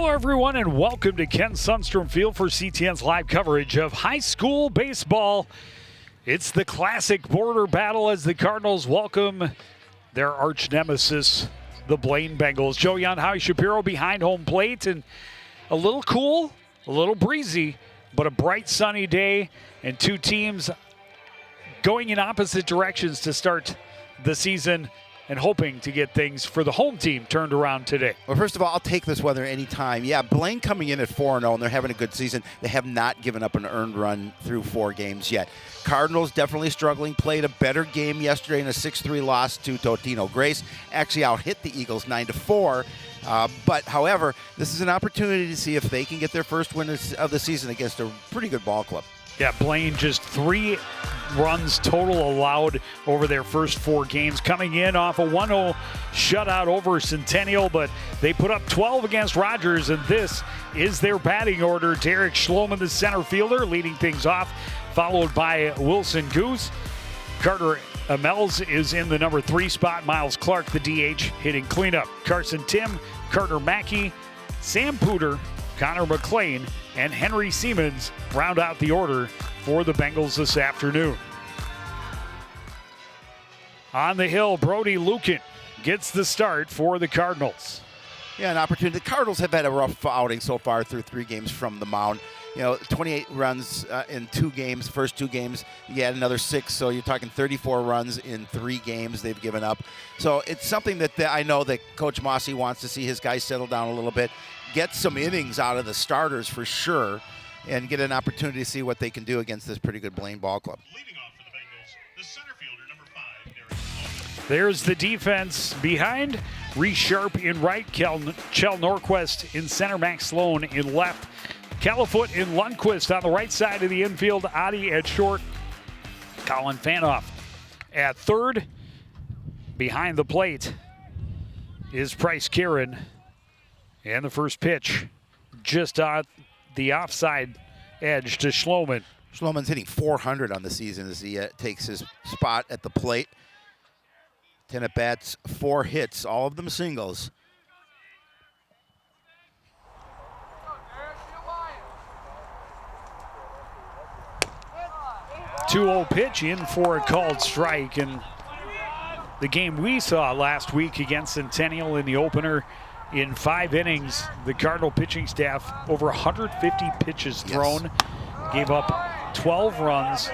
Hello, everyone, and welcome to Ken Sundstrom Field for CTN's live coverage of high school baseball. It's the classic border battle as the Cardinals welcome their arch nemesis, the Blaine Bengals. Joe Jan Shapiro behind home plate, and a little cool, a little breezy, but a bright sunny day, and two teams going in opposite directions to start the season and hoping to get things for the home team turned around today. Well, first of all, I'll take this weather anytime. Yeah, Blaine coming in at 4-0, and they're having a good season. They have not given up an earned run through 4 games yet. Cardinals definitely struggling, played a better game yesterday in a 6-3 loss to Totino Grace. Actually out-hit the Eagles 9-4. But, however, this is an opportunity to see if they can get their first win of the season against a pretty good ball club. Yeah, Blaine just 3 runs total allowed over their first 4 games, coming in off a 1-0 shutout over Centennial, but they put up 12 against Rogers, and this is their batting order. Derek Schloman, the center fielder, leading things off, followed by Wilson Goose. Carter Amels is in the number 3 spot. Miles Clark, the DH, hitting cleanup. Carson Tim, Carter Mackey, Sam Pooter, Connor McLean, and Henry Siemens round out the order for the Bengals this afternoon. On the hill, Brody Lucan gets the start for the Cardinals. Yeah, an opportunity. The Cardinals have had a rough outing so far through 3 games from the mound. 28 runs in 2 games, first 2 games. You add another 6, so you're talking 34 runs in 3 games they've given up. So it's something that I know that Coach Mossy wants to see his guys settle down a little bit, get some innings out of the starters for sure, and get an opportunity to see what they can do against this pretty good Blaine ball club. Leading off for the Bengals, the center fielder, number 5, Derek Schloman. There's the defense behind. Reese Sharp in right, Chell Norquist in center, Max Sloan in left, Califoot in Lundquist on the right side of the infield, Adi at short, Colin Fanoff at third. Behind the plate is Price Karen. And the first pitch just on the offside edge to Schloman. Schloman's hitting 400 on the season as he takes his spot at the plate. 10 at-bats, 4 hits, all of them singles. Two-0 pitch in for a called strike. And the game we saw last week against Centennial in the opener, in 5 innings, the Cardinal pitching staff, over 150 pitches thrown, gave up 12 runs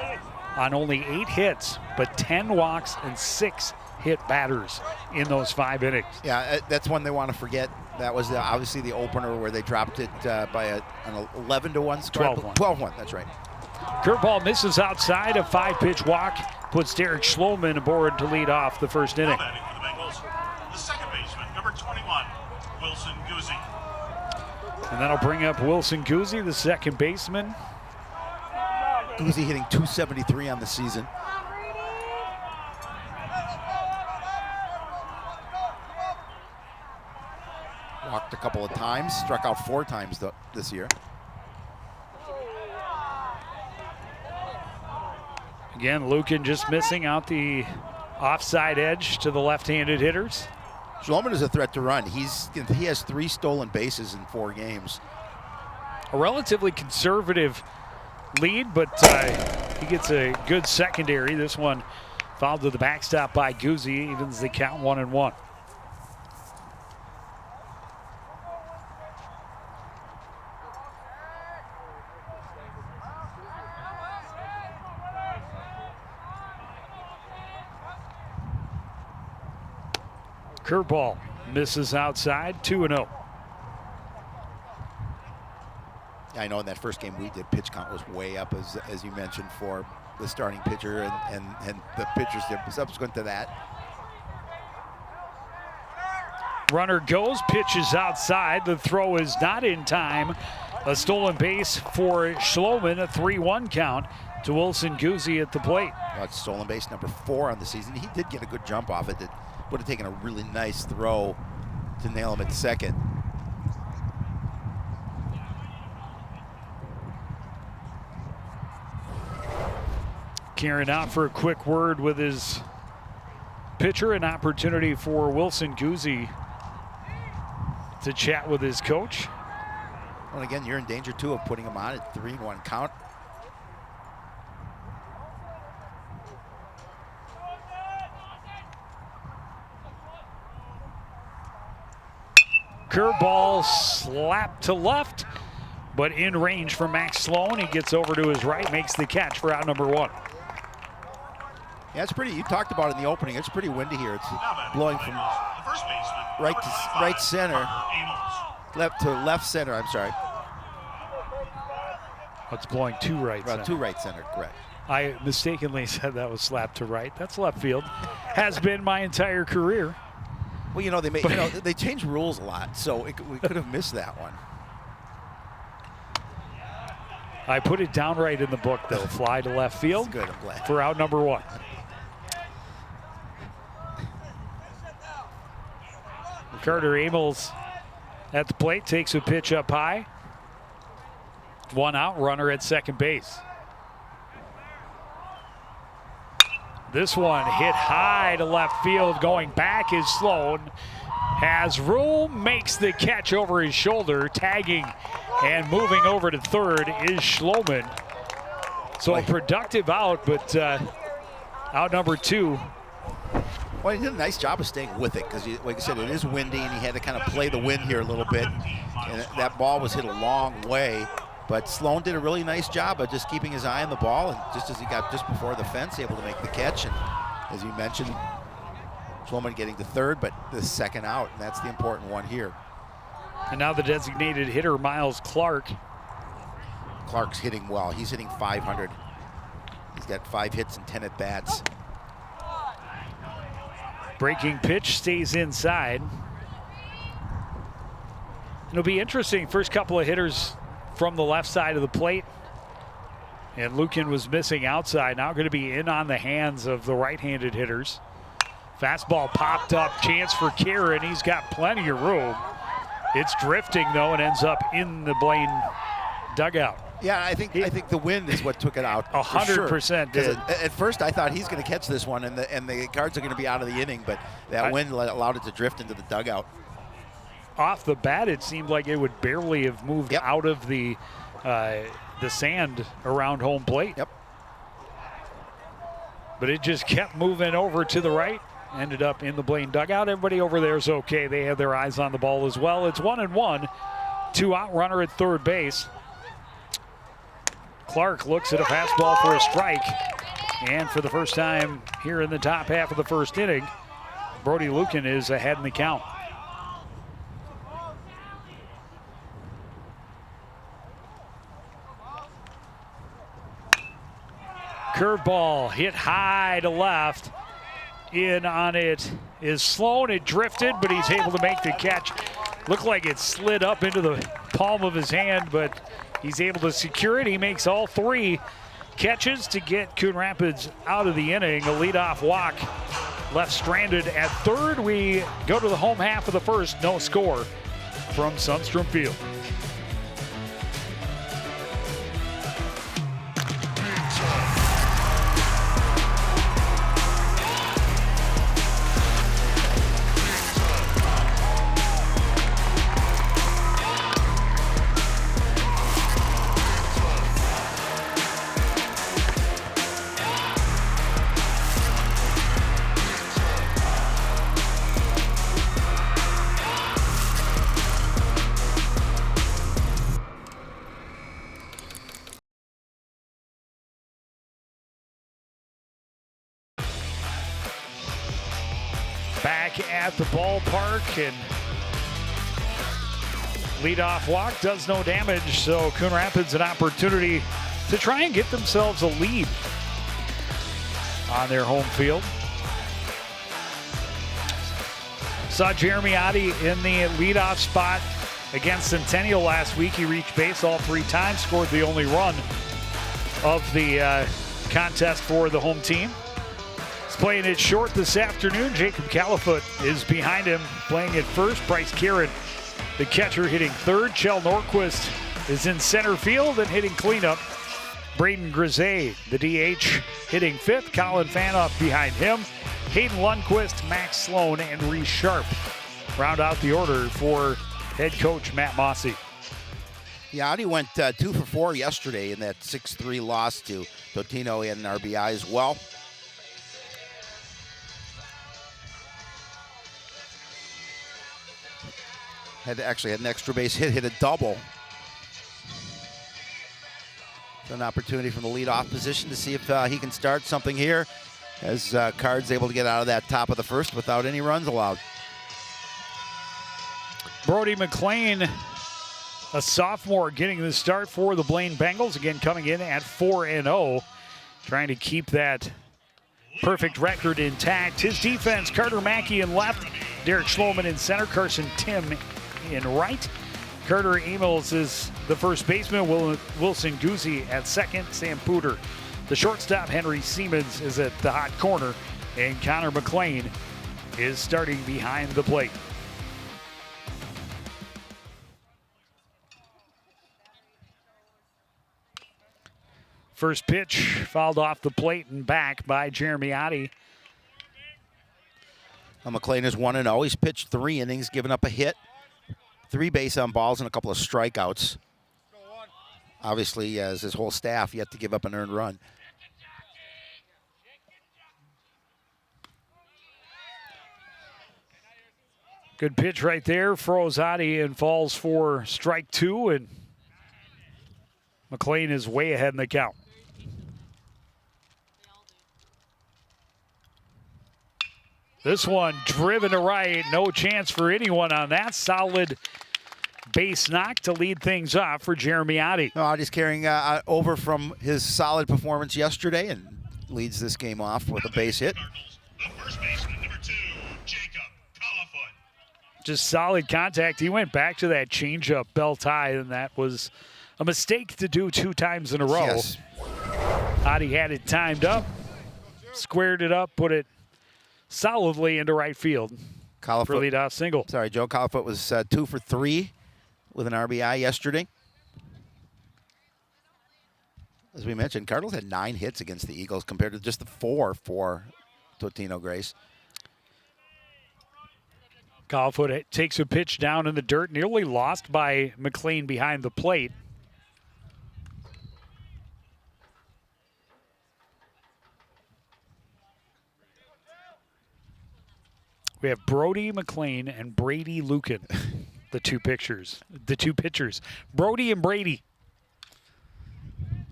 on only 8 hits, but 10 walks and 6 hit batters in those 5 innings. Yeah, that's one they want to forget. That was obviously the opener where they dropped it by an 11-1 score. 12-1. 12-1, that's right. Curveball misses outside, a 5-pitch walk, puts Derek Schloman aboard to lead off the first inning. Now batting for the Bengals, the second baseman, number 21, Wilson Guzzi. And that'll bring up Wilson Guzzi, the second baseman. Guzzi hitting 273 on the season. Walked a couple of times, struck out 4 times this year. Again, Lucan just missing out the offside edge to the left-handed hitters. Schloman is a threat to run. He has 3 stolen bases in 4 games. A relatively conservative lead, but he gets a good secondary. This one fouled to the backstop by Guzzi, evens the count 1-1. Curveball misses outside, 2-0. I know in that first game we did, pitch count was way up, as you mentioned, for the starting pitcher and the pitchers subsequent to that. Runner goes, pitches outside. The throw is not in time. A stolen base for Schloman, a 3-1 count to Wilson Guzzi at the plate. That's stolen base number 4 on the season. He did get a good jump off it. That would have taken a really nice throw to nail him at second. Karen out for a quick word with his pitcher, an opportunity for Wilson Guzzi to chat with his coach. Well, again, you're in danger, too, of putting him on at 3-1 count. Curveball slapped to left, but in range for Max Sloan. He gets over to his right, makes the catch for out number 1. Yeah, it's pretty. You talked about it in the opening. It's pretty windy here. It's blowing from right center, left to left center. I'm sorry. It's blowing to right center. To right center, correct. I mistakenly said that was slapped to right. That's left field. Has been my entire career. Well, they change rules a lot, so we could have missed that one. I put it down right in the book, though. Fly to left field. That's good, I'm glad. For out number 1. Carter Amels at the plate, takes a pitch up high. 1 out, runner at second base. This one hit high to left field. Going back is Sloan. Has room, makes the catch over his shoulder. Tagging and moving over to third is Schloman. So a productive out, but out number 2. Well, he did a nice job of staying with it because, like I said, it is windy and he had to kind of play the wind here a little bit. And that ball was hit a long way. But Sloan did a really nice job of just keeping his eye on the ball, and just as he got just before the fence, able to make the catch. And as you mentioned, Schloman getting to third, but the second out, and that's the important one here. And now the designated hitter, Miles Clark. Clark's hitting well. He's hitting .500. He's got 5 hits and 10 at-bats. Breaking pitch stays inside. It'll be interesting. First couple of hitters from the left side of the plate. And Lukin was missing outside. Now going to be in on the hands of the right-handed hitters. Fastball popped up. Chance for Kieran. He's got plenty of room. It's drifting, though, and ends up in the Blaine dugout. Yeah, I think the wind is what took it out. 100% did. At first, I thought he's going to catch this one, and the Cards are going to be out of the inning, but that wind allowed it to drift into the dugout. Off the bat, it seemed like it would barely have moved out of the sand around home plate. Yep. But it just kept moving over to the right. Ended up in the Blaine dugout. Everybody over there is okay. They have their eyes on the ball as well. It's 1-1. 2 out, runner at third base. Clark looks at a fastball for a strike. And for the first time here in the top half of the first inning, Brody Lukin is ahead in the count. Curveball hit high to left. In on it is Sloan. It drifted, but he's able to make the catch. Looked like it slid up into the palm of his hand, but he's able to secure it. He makes all 3 catches to get Coon Rapids out of the inning. A leadoff walk left stranded at third. We go to the home half of the first. No score from Sundstrom Field. Back at the ballpark, and leadoff walk does no damage, so Coon Rapids an opportunity to try and get themselves a lead on their home field. Saw Jeremy Oddie in the leadoff spot against Centennial last week. He reached base all 3 times, scored the only run of the contest for the home team. He's playing it short this afternoon. Jacob Califoot is behind him, playing it first. Bryce Kieran, the catcher, hitting third. Chell Norquist is in center field and hitting cleanup. Braden Grisey, the DH, hitting fifth. Colin Fanoff behind him. Hayden Lundquist, Max Sloan, and Reese Sharp round out the order for head coach Matt Mossy. Yeah, Adi went 2 for 4 yesterday in that 6-3 loss to Totino and RBI as well. Actually had an extra base hit a double. So an opportunity from the leadoff position to see if he can start something here, as Card's able to get out of that top of the first without any runs allowed. Brody McLean, a sophomore, getting the start for the Blaine Bengals, again coming in at 4-0, trying to keep that perfect record intact. His defense, Carter Mackey in left, Derek Schloman in center, Carson Tim in right. Carter Emils is the first baseman, Wilson Guzzi at second, Sam Pooter. The shortstop, Henry Siemens, is at the hot corner, and Connor McLean is starting behind the plate. First pitch fouled off the plate and back by Jeremy Oddie. McLean is 1-0. He's pitched 3 innings, given up a hit, 3 base on balls, and a couple of strikeouts. Obviously, as his whole staff, yet to give up an earned run. Good pitch right there. Froze Oddie and falls for strike 2, and McLean is way ahead in the count. This one driven to right. No chance for anyone on that. Solid base knock to lead things off for Jeremy Oddie. No, Oddie's carrying over from his solid performance yesterday and leads this game off with a base hit. The first baseman, number 2, Jacob Collifoot. Just solid contact. He went back to that changeup belt high, and that was a mistake to do 2 times in a row. Yes. Oddie had it timed up, squared it up, put it solidly into right field for leadoff single. Sorry, Joe Collifoot was 2 for 3 with an RBI yesterday. As we mentioned, Cardinals had 9 hits against the Eagles compared to just the 4 for Totino Grace. Collifoot takes a pitch down in the dirt, nearly lost by McLean behind the plate. We have Brody McLean and Brady Lucan, the two pitchers. Brody and Brady.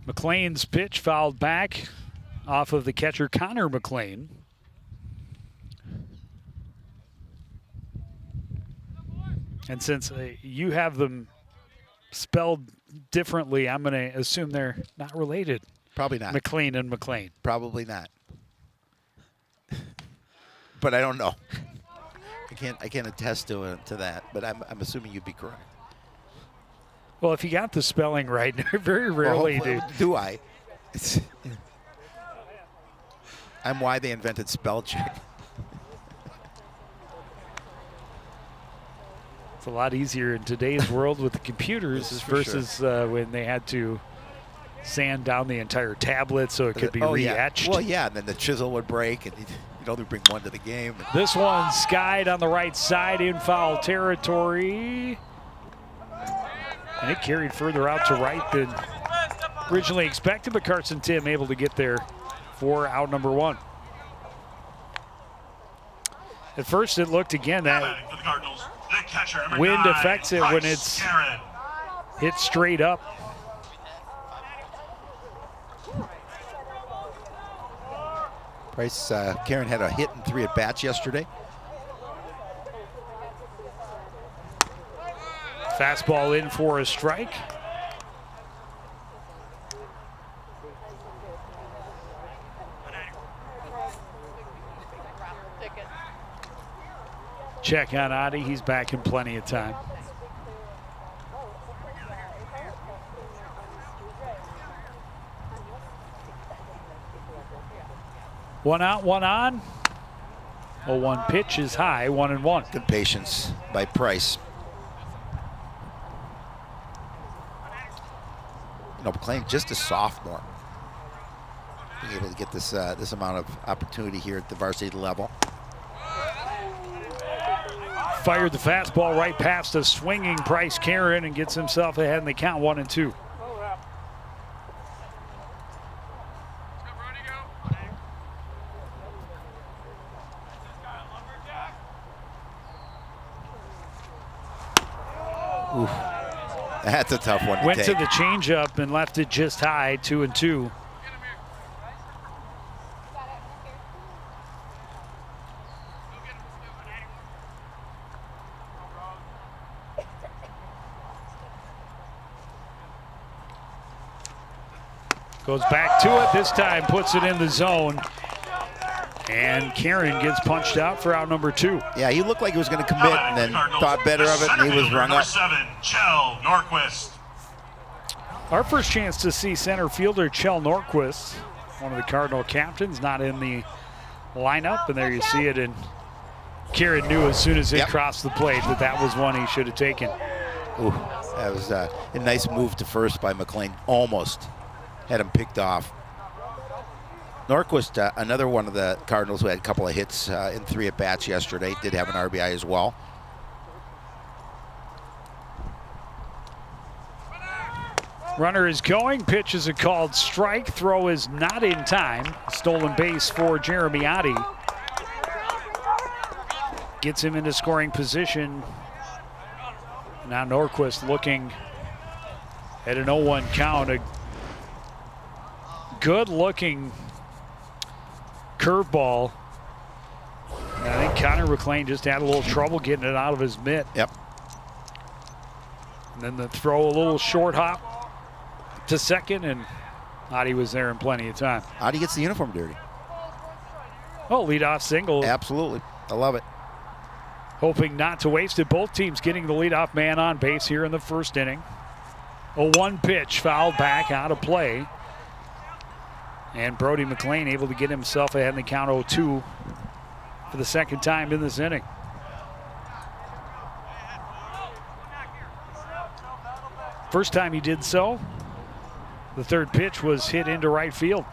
McLean's pitch fouled back off of the catcher, Connor McLean. And since you have them spelled differently, I'm going to assume they're not related. Probably not. McLean and McLean. Probably not. But I don't know. I can't attest to that, but I'm assuming you'd be correct. Well, if you got the spelling right, very rarely do I. I'm why they invented spell check. It's a lot easier in today's world with the computers versus when they had to sand down the entire tablet so it could be re-etched. Yeah. Well, yeah, and then the chisel would break, and you'd only bring one to the game. This one skied on the right side in foul territory. And it carried further out to right than originally expected, but Carson Tim able to get there for out number 1. At first it looked again that wind affects it when it's hit straight up. Price Karen had a hit in 3 at-bats yesterday. Fastball in for a strike. Check on Oddie. He's back in plenty of time. One out, one on. 0-1 pitch is high, 1-1. Good patience by Price. McLean just a sophomore, being able to get this amount of opportunity here at the varsity level. Fired the fastball right past a swinging Bryce Karen and gets himself ahead in the count, 1-2. Oof. That's a tough one to Went take. to the changeup and left it just high, 2-2. Goes back to it, this time puts it in the zone. And Karen gets punched out for out number 2. Yeah, he looked like he was going to commit and then thought better of it, and he was rung up. Number 7, Chell Norquist. Our first chance to see center fielder Chell Norquist, one of the Cardinal captains, not in the lineup. And there you see it. And Karen knew as soon as it crossed the plate that that was one he should have taken. Ooh, that was a nice move to first by McLean. Almost had him picked off. Norquist, another one of the Cardinals who had a couple of hits in 3 at-bats yesterday, did have an RBI as well. Runner is going, pitch is a called strike, throw is not in time. Stolen base for Jeremy Oddie. Gets him into scoring position. Now Norquist looking at an 0-1 count. A good-looking curveball. And I think Connor McLean just had a little trouble getting it out of his mitt. Yep. And then the throw, a little short hop to second, and Oddie was there in plenty of time. Oddie gets the uniform dirty. Oh, leadoff single. Absolutely. I love it. Hoping not to waste it. Both teams getting the leadoff man on base here in the first inning. A 1 pitch fouled back out of play. And Brody McLean able to get himself ahead in the count, 0-2 for the second time in this inning. First time he did so, the third pitch was hit into right field.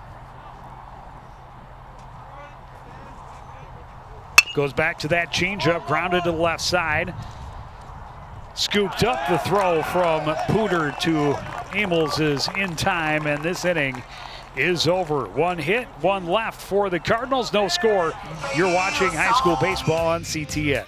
Goes back to that changeup, grounded to the left side. Scooped up, the throw from Pooter to Amels is in time, and this inning is over. 1 hit, 1 left for the Cardinals, no score. You're watching high school baseball on CTN.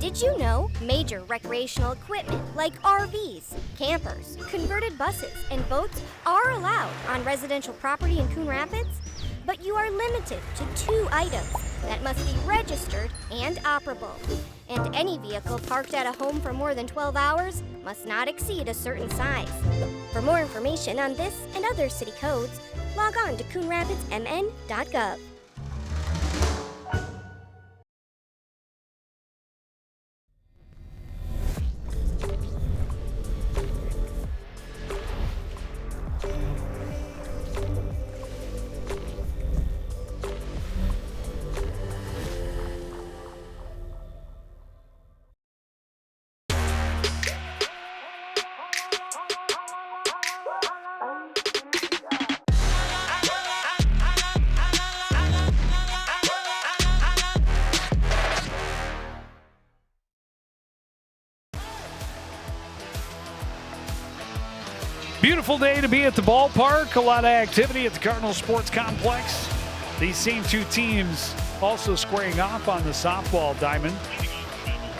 Did you know major recreational equipment like RVs, campers, converted buses, and boats are allowed on residential property in Coon Rapids? But you are limited to 2 items that must be registered and operable. And any vehicle parked at a home for more than 12 hours must not exceed a certain size. For more information on this and other city codes, log on to coonrapidsmn.gov. Beautiful day to be at the ballpark. A lot of activity at the Cardinal Sports Complex. These same 2 teams also squaring off on the softball diamond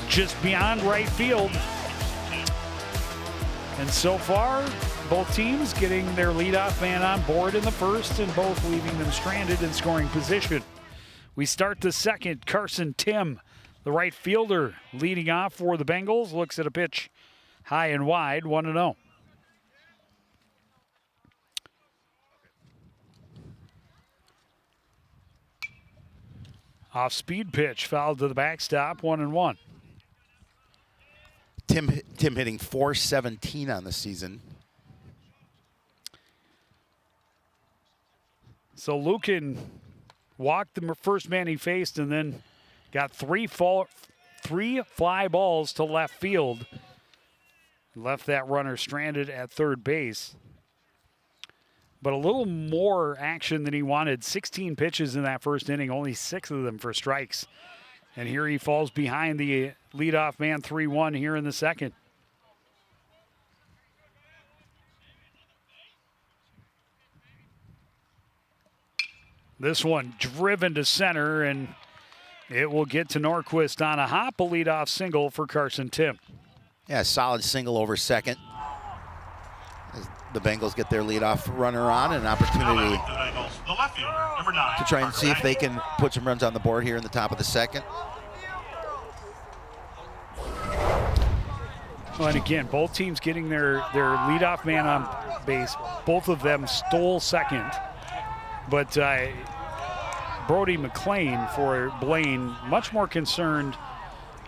just beyond right field. And so far, both teams getting their leadoff man on board in the first and both leaving them stranded in scoring position. We start the second. Carson Tim, the right fielder, leading off for the Bengals. Looks at a pitch high and wide, 1-0. Off-speed pitch, fouled to the backstop, 1-1. Tim hitting .417 on the season. So Lucan walked the first man he faced and then got 3 fly balls to left field. Left that runner stranded at third base. but a little more action than he wanted. 16 pitches in that first inning, only 6 of them for strikes. And here he falls behind the leadoff man 3-1 here in the second. This one driven to center, and it will get to Norquist on a hop, a leadoff single for Carson Tim. Yeah, solid single over second. As the Bengals get their leadoff runner on, an opportunity to try and see if they can put some runs on the board here in the top of the second. Well, and again, both teams getting their leadoff man on base. Both of them stole second. But Brody McLean for Blaine, much more concerned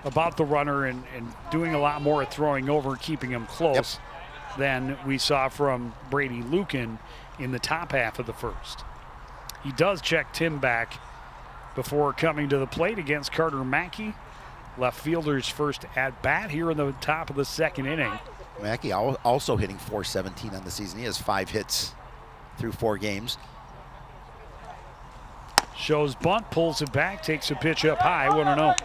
about the runner and doing a lot more throwing over, keeping him close than we saw from Brady Lucan in the top half of the first. He does check Tim back before coming to the plate against Carter Mackey. Left fielder's first at bat here in the top of the second inning. Mackey also hitting .417 on the season. He has 5 hits through 4 games. Shows bunt, pulls it back, takes a pitch up high, 1-0.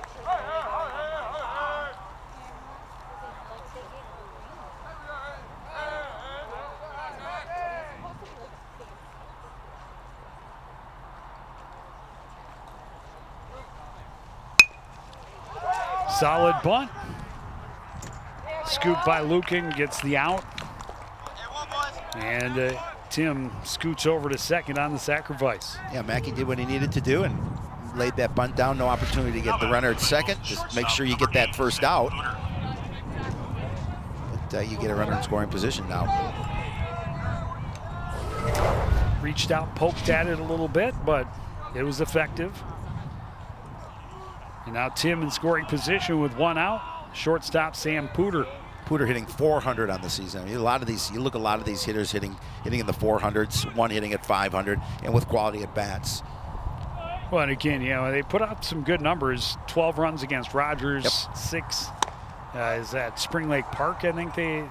Solid bunt. Scoop by Lucan, gets the out. And Tim scoots over to second on the sacrifice. Yeah, Mackey did what he needed to do and laid that bunt down. No opportunity to get the runner at second. Just make sure you get that first out. But you get a runner in scoring position now. Reached out, poked at it a little bit, but it was effective. And now Tim in scoring position with 1 out. Shortstop Sam Pooter. Pooter hitting .400 on the season. I mean, a lot of these hitters hitting in the 400s, one hitting at .500, and with quality at bats. Well, and again, they put up some good numbers. 12 runs against Rogers, 6 is at Spring Lake Park, I think they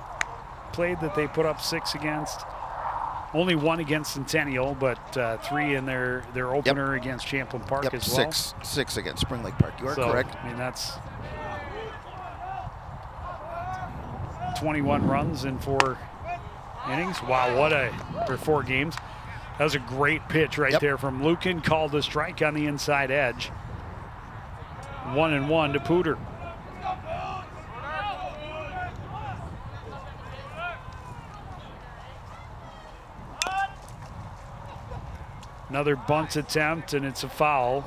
played that they put up 6 against. Only 1 against Centennial, but 3 in their opener against Champlain Park as well. 6 against Spring Lake Park. You are correct. I mean, that's 21 runs in 4 innings. Wow, or 4 games. That was a great pitch right there from Lucan. Called a strike on the inside edge. 1-1 to Pooter. Another bunt attempt, and it's a foul.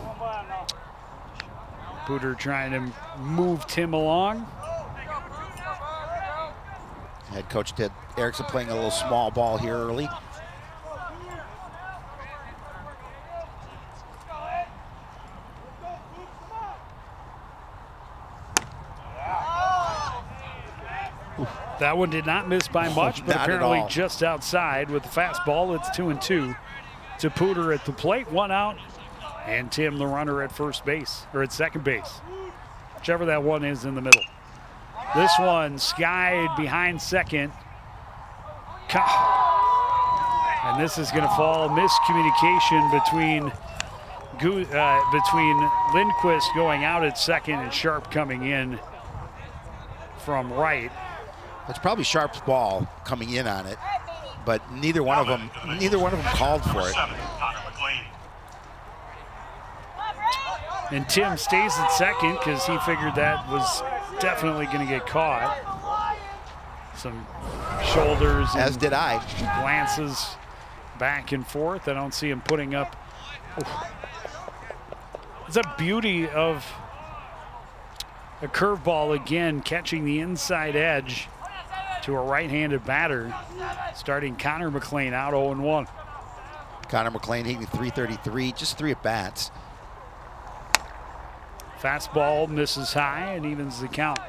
Pooter trying to move Tim along. Head coach Ted Erickson playing a little small ball here early. That one did not miss by much, but apparently just outside with the fastball. It's 2-2 to Pooter at the plate. 1 out, and Tim the runner at first base, or at second base. Whichever that one is in the middle. This one skied behind second. And this is going to fall. Miscommunication between Lindquist going out at second and Sharp coming in from right. It's probably Sharp's ball coming in on it, but neither one of them called for it. And Tim stays at second because he figured that was definitely going to get caught. Some shoulders. As did I. Glances back and forth. I don't see him putting up. It's a beauty of a curveball again, catching the inside edge to a right-handed batter. Starting Connor McLean out 0-1. Connor McLean hitting .333, just 3 at bats. Fastball misses high and evens the count.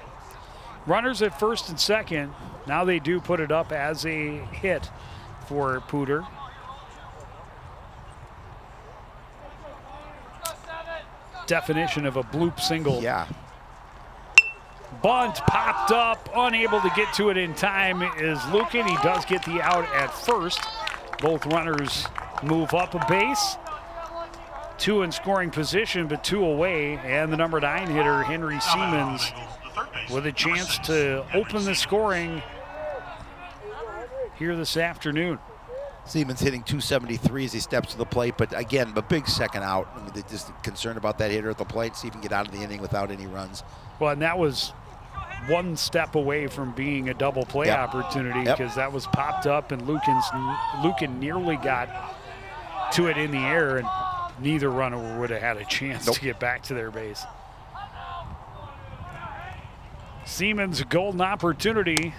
Runners at first and second. Now they do put it up as a hit for Pooter. Definition of a bloop single. Yeah. Bunt popped up, unable to get to it in time is Lucan. He does get the out at first. Both runners move up a base. 2 in scoring position, but 2 away. And the number 9 hitter, Henry Siemens, with a chance to open the scoring here this afternoon. Siemens hitting 273 as he steps to the plate, but again, a big second out. I mean, they're just concerned about that hitter at the plate, see if he can get out of the inning without any runs. Well, and that was one step away from being a double play opportunity, because that was popped up and Lucan nearly got to it in the air, and neither runner would have had a chance to get back to their base. Siemens, a golden opportunity.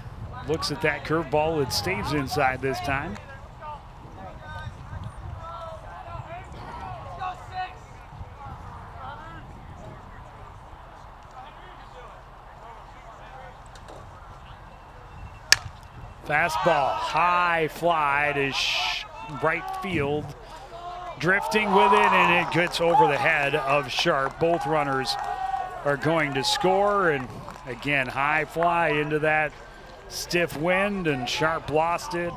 Looks at that curveball. It stays inside this time. Fastball, high fly to right field. Drifting with it, and it gets over the head of Sharp. Both runners are going to score, and again, high fly into that stiff wind, and Sharp lost it.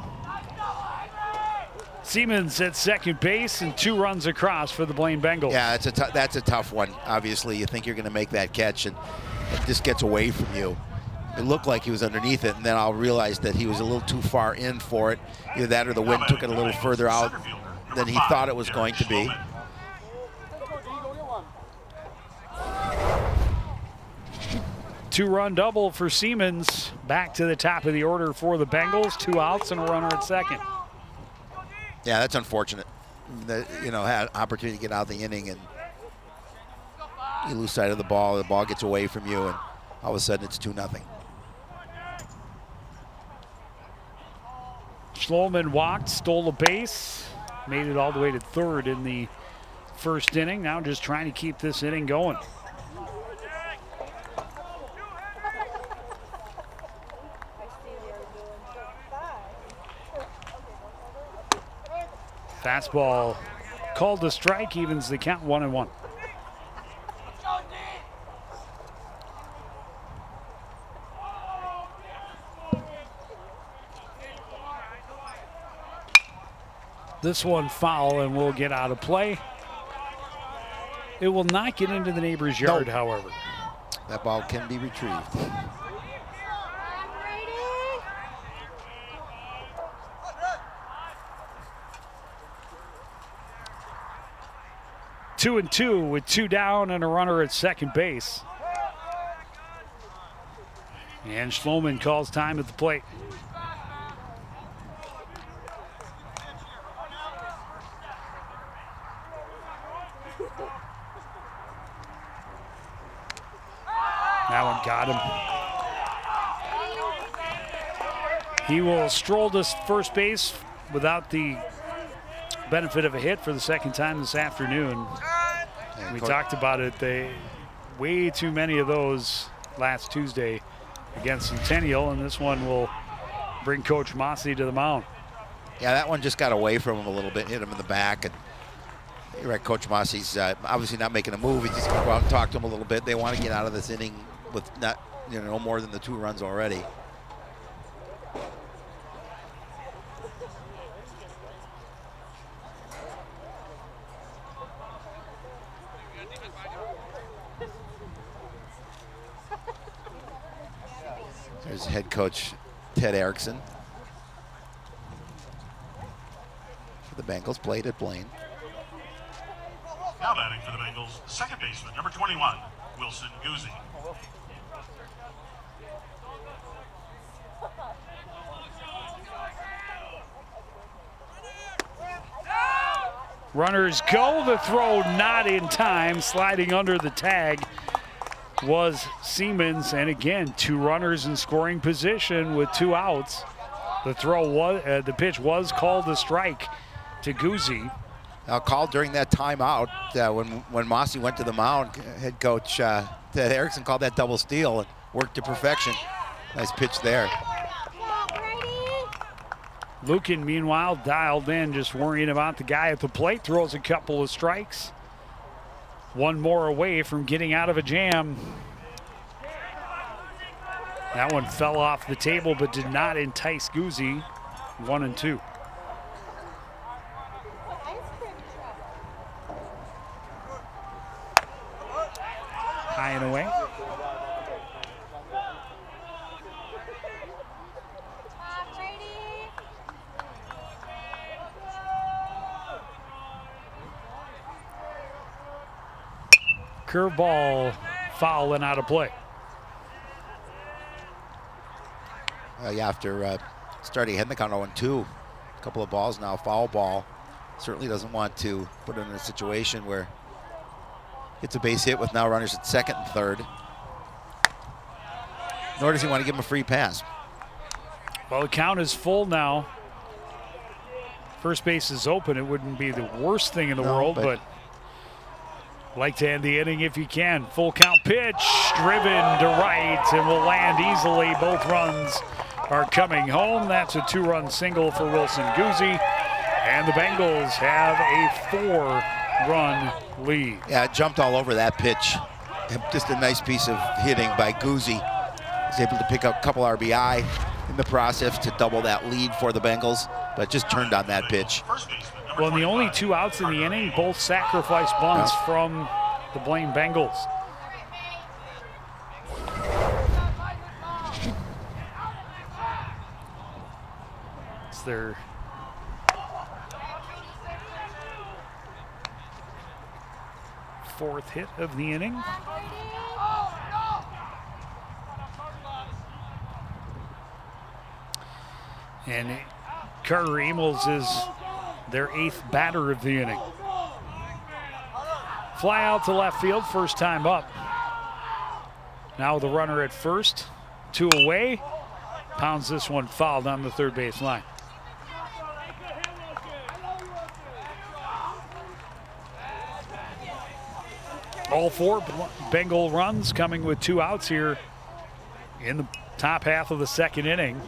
Siemens at second base, and 2 runs across for the Blaine Bengals. Yeah, that's a tough one. Obviously, you think you're going to make that catch, and it just gets away from you. It looked like he was underneath it, and then I'll realize that he was a little too far in for it. Either that or the wind took it a little further out than he thought it was going to be. Two-run double for Siemens. Back to the top of the order for the Bengals. 2 outs and a runner at second. Yeah, that's unfortunate. Had an opportunity to get out of the inning, and you lose sight of the ball gets away from you, and all of a sudden it's 2-0. Schloman walked, stole a base, made it all the way to third in the first inning. Now just trying to keep this inning going. Fastball called to strike, evens the count 1-1. This one foul and will get out of play. It will not get into the neighbor's yard, however. That ball can be retrieved. Two and 2 with 2 down and a runner at second base. And Schloman calls time at the plate. That one got him. He will stroll to first base without the benefit of a hit for the second time this afternoon. We talked about it. Way too many of those last Tuesday against Centennial, and this one will bring Coach Mossy to the mound. Yeah, that one just got away from him a little bit, hit him in the back. And you're right, Coach Mossy's obviously not making a move. He's just going to go out and talk to him a little bit. They want to get out of this inning with no more than the 2 runs already. There's head coach Ted Erickson for the Bengals, played at Blaine. Now batting for the Bengals, second baseman, number 21, Wilson Guzzi. Runners go, the throw not in time. Sliding under the tag was Siemens, and again, 2 runners in scoring position with 2 outs. The pitch was called a strike to Guzzi. Called during that timeout when Mossy went to the mound. Head coach Ted Erickson called that double steal and worked to perfection. Nice pitch there. Lucan, meanwhile, dialed in, just worrying about the guy at the plate. Throws a couple of strikes. 1 more away from getting out of a jam. That one fell off the table but did not entice Guzzi. 1 and 2. high and away. Curveball, foul and out of play. Yeah, after starting heading the count 0-2, a couple of balls now, foul ball. Certainly doesn't want to put him in a situation where gets a base hit with now runners at second and third. Nor does he want to give him a free pass. Well, the count is full now. First base is open. It wouldn't be the worst thing in the world, but like to end the inning if you can. Full count pitch, driven to right, and will land easily. Both runs are coming home. That's a 2-run single for Wilson Guzzi, and the Bengals have a 4-run lead. Yeah, it jumped all over that pitch. Just a nice piece of hitting by Guzzi. Was able to pick up a couple RBI in the process to double that lead for the Bengals, but just turned on that pitch. Well, and the only 2 outs in the inning, both sacrifice bunts from the Blaine Bengals. It's their fourth hit of the inning. And Carter Emels is their 8th batter of the inning. Fly out to left field, first time up. Now the runner at first, 2 away. Pounds this one foul down the third base line. All 4 Bengal runs coming with 2 outs here in the top half of the second inning.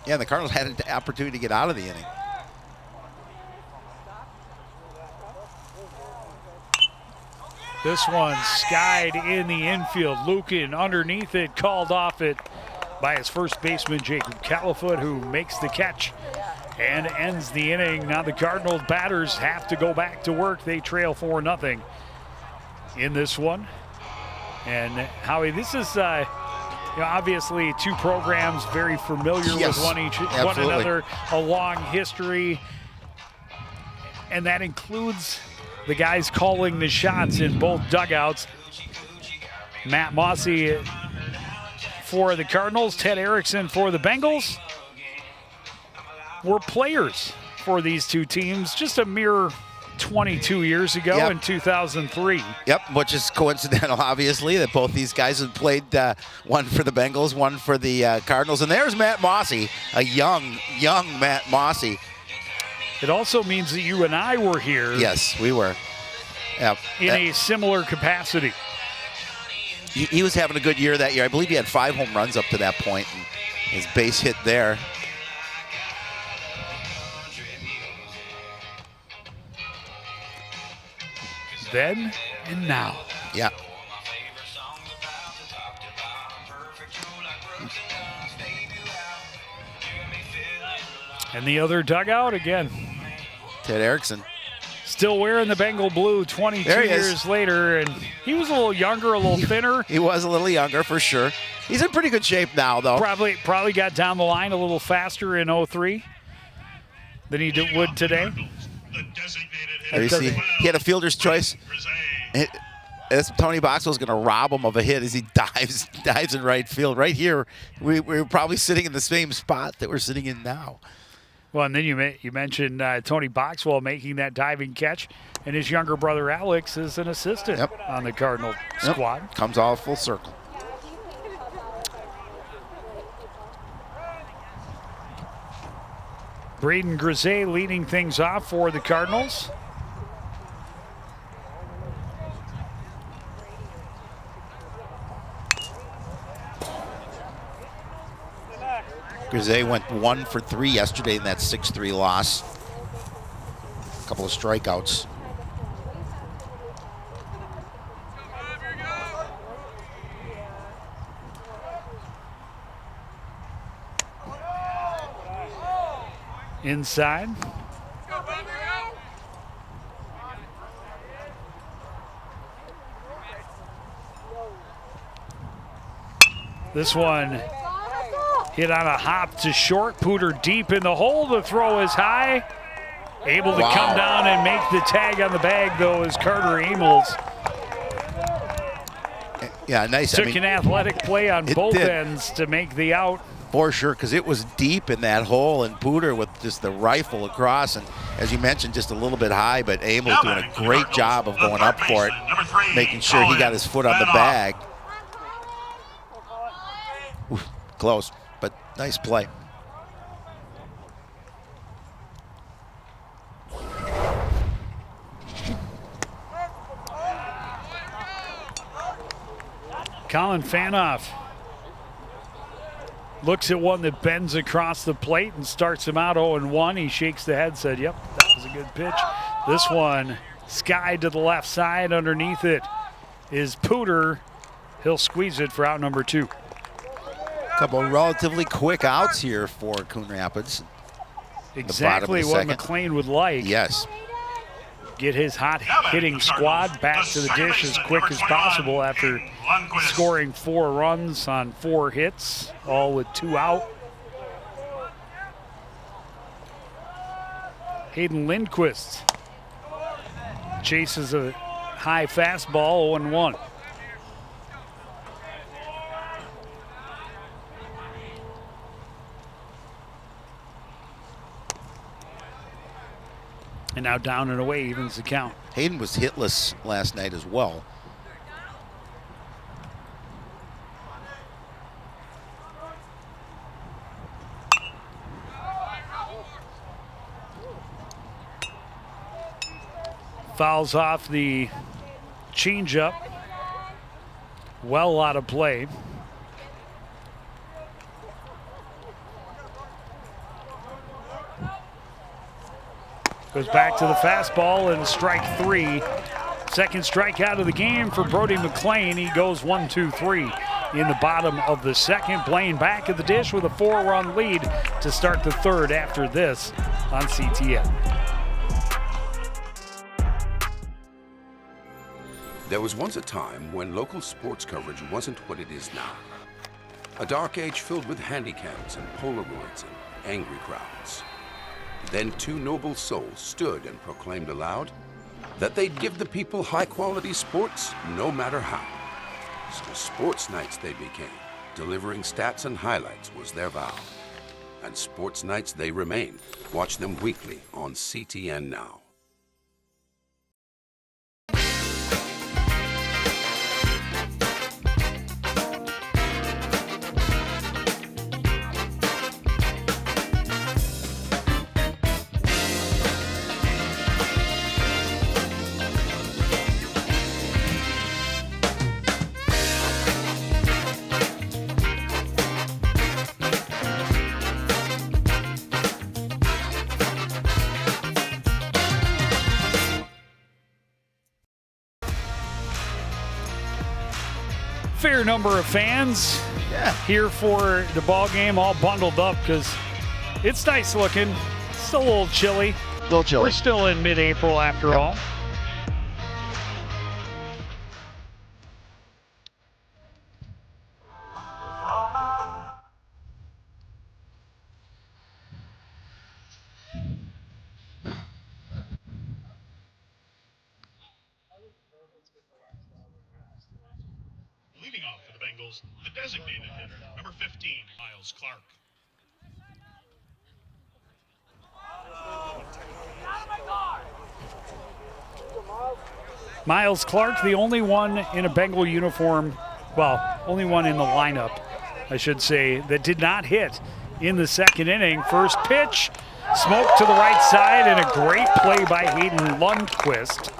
Yeah, the Cardinals had an opportunity to get out of the inning. This one skied in the infield. Lukin underneath it, called off it by his first baseman, Jacob Califoot, who makes the catch and ends the inning. Now the Cardinals batters have to go back to work. They trail 4-0 in this one. And Howie, this is obviously 2 programs very familiar with one another, a long history, and that includes the guys calling the shots in both dugouts. Matt Mossy for the Cardinals, Ted Erickson for the Bengals were players for these 2 teams just a mere 22 years ago in 2003. Yep, which is coincidental, obviously, that both these guys have played, one for the Bengals, one for the Cardinals. And there's Matt Mossy, a young Matt Mossy. It also means that you and I were here. Yes, we were. Yep. In a similar capacity. He was having a good year that year. I believe he had 5 home runs up to that point, and his base hit there. Then and now. Yeah. And the other dugout again. Ted Erickson. Still wearing the Bengal blue 22 years later, and he was a little younger, a little thinner. He was a little younger for sure. He's in pretty good shape now, though. Probably got down the line a little faster in 03 than he would today. You see, he had a fielder's choice. Tony Boxwell's going to rob him of a hit as he dives in right field. Right here, we were probably sitting in the same spot that we're sitting in now. Well, and then you mentioned Tony Boxwell making that diving catch, and his younger brother Alex is an assistant on the Cardinal squad. Comes all full circle. Braden Grisey leading things off for the Cardinals. Grisey went 1 for 3 yesterday in that 6-3 loss. A couple of strikeouts. Inside. This one hit on a hop to short. Pooter deep in the hole. The throw is high. Able to come down and make the tag on the bag, though, is Carter Amels. Yeah, nice. Took an athletic play on both ends to make the out. For sure, because it was deep in that hole, and Pooter with just the rifle across, and as you mentioned, just a little bit high, but Amels doing a great job of going up for it, making sure he got his foot on the bag. Oof, close, but nice play. Colin Fanoff looks at one that bends across the plate and starts him out 0-1. He shakes the head, said, yep, that was a good pitch. This one skied to the left side. Underneath it is Pooter. He'll squeeze it for out number 2. Couple of relatively quick outs here for Coon Rapids. Exactly what McLean would like. Yes. Get his hot hitting squad back to the dish as quick as possible after scoring 4 runs on 4 hits, all with 2 out. Hayden Lindquist chases a high fastball, 0-1. And now down and away evens the count. Hayden was hitless last night as well. Fouls off the changeup. Well out of play. Goes back to the fastball and strike 3. Second strikeout of the game for Brody McLean. He goes 1-2-3 in the bottom of the second. Blaine back at the dish with a 4-run lead to start the third after this on CTN. There was once a time when local sports coverage wasn't what it is now. A dark age filled with handicaps and Polaroids and angry crowds. Then 2 noble souls stood and proclaimed aloud that they'd give the people high-quality sports no matter how. So sports nights they became. Delivering stats and highlights was their vow. And sports nights they remain. Watch them weekly on CTN Now. Fair number of fans here for the ball game, all bundled up because it's nice looking. Still a little chilly. We're still in mid-April after all. Leading off for the Bengals, the designated hitter, number 15, Miles Clark. Miles Clark, the only one in a Bengal uniform, well, only one in the lineup, I should say, that did not hit in the second inning. First pitch, smoke to the right side, and a great play by Hayden Lundquist.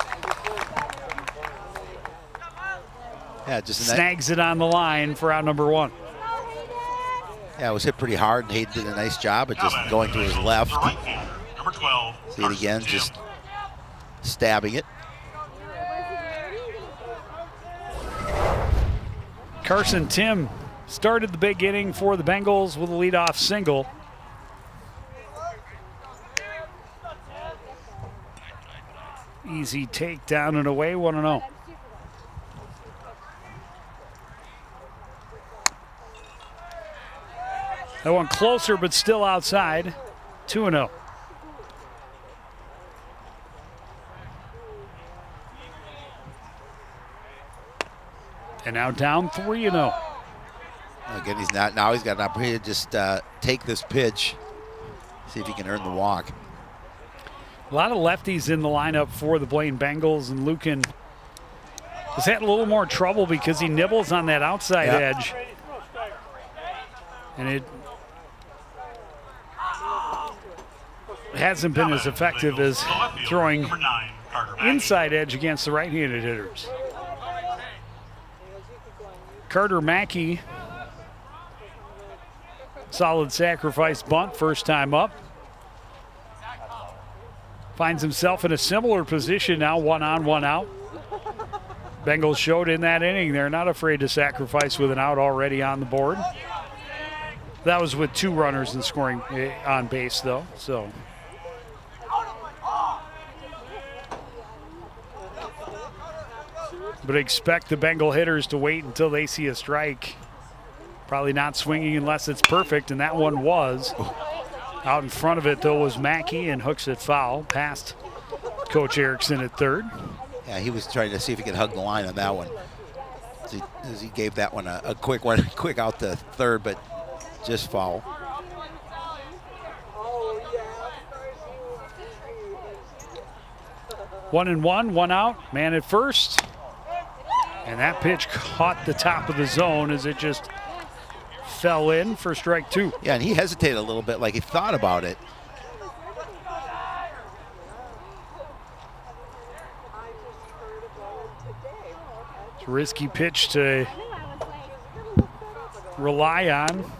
Yeah, just snags it on the line for out number 1. Yeah, it was hit pretty hard, and Hayden did a nice job of just going to his left. Number 12. See it again, just stabbing it. Carson Tim started the big inning for the Bengals with a leadoff single. Easy take down and away, 1-0. That one closer, but still outside. 2-0. And now down 3-0. Again, he's got an opportunity to just take this pitch, see if he can earn the walk. A lot of lefties in the lineup for the Blaine Bengals, and Lucan has had a little more trouble because he nibbles on that outside edge. And it hasn't been as effective as throwing inside edge against the right-handed hitters. Carter Mackey, solid sacrifice bunt, first time up. Finds himself in a similar position now, 1 on, 1 out. Bengals showed in that inning they're not afraid to sacrifice with an out already on the board. That was with 2 runners in scoring on base, though. So, but expect the Bengal hitters to wait until they see a strike. Probably not swinging unless it's perfect, and that one was. Out in front of it, though, was Mackey, and hooks it foul past Coach Erickson at third. Yeah, he was trying to see if he could hug the line on that one. As he gave that one a quick one, quick out to third, but just foul. One and one, 1 out, man at first. And that pitch caught the top of the zone as it just fell in for strike 2. Yeah, and he hesitated a little bit, like he thought about it. It's a risky pitch to rely on.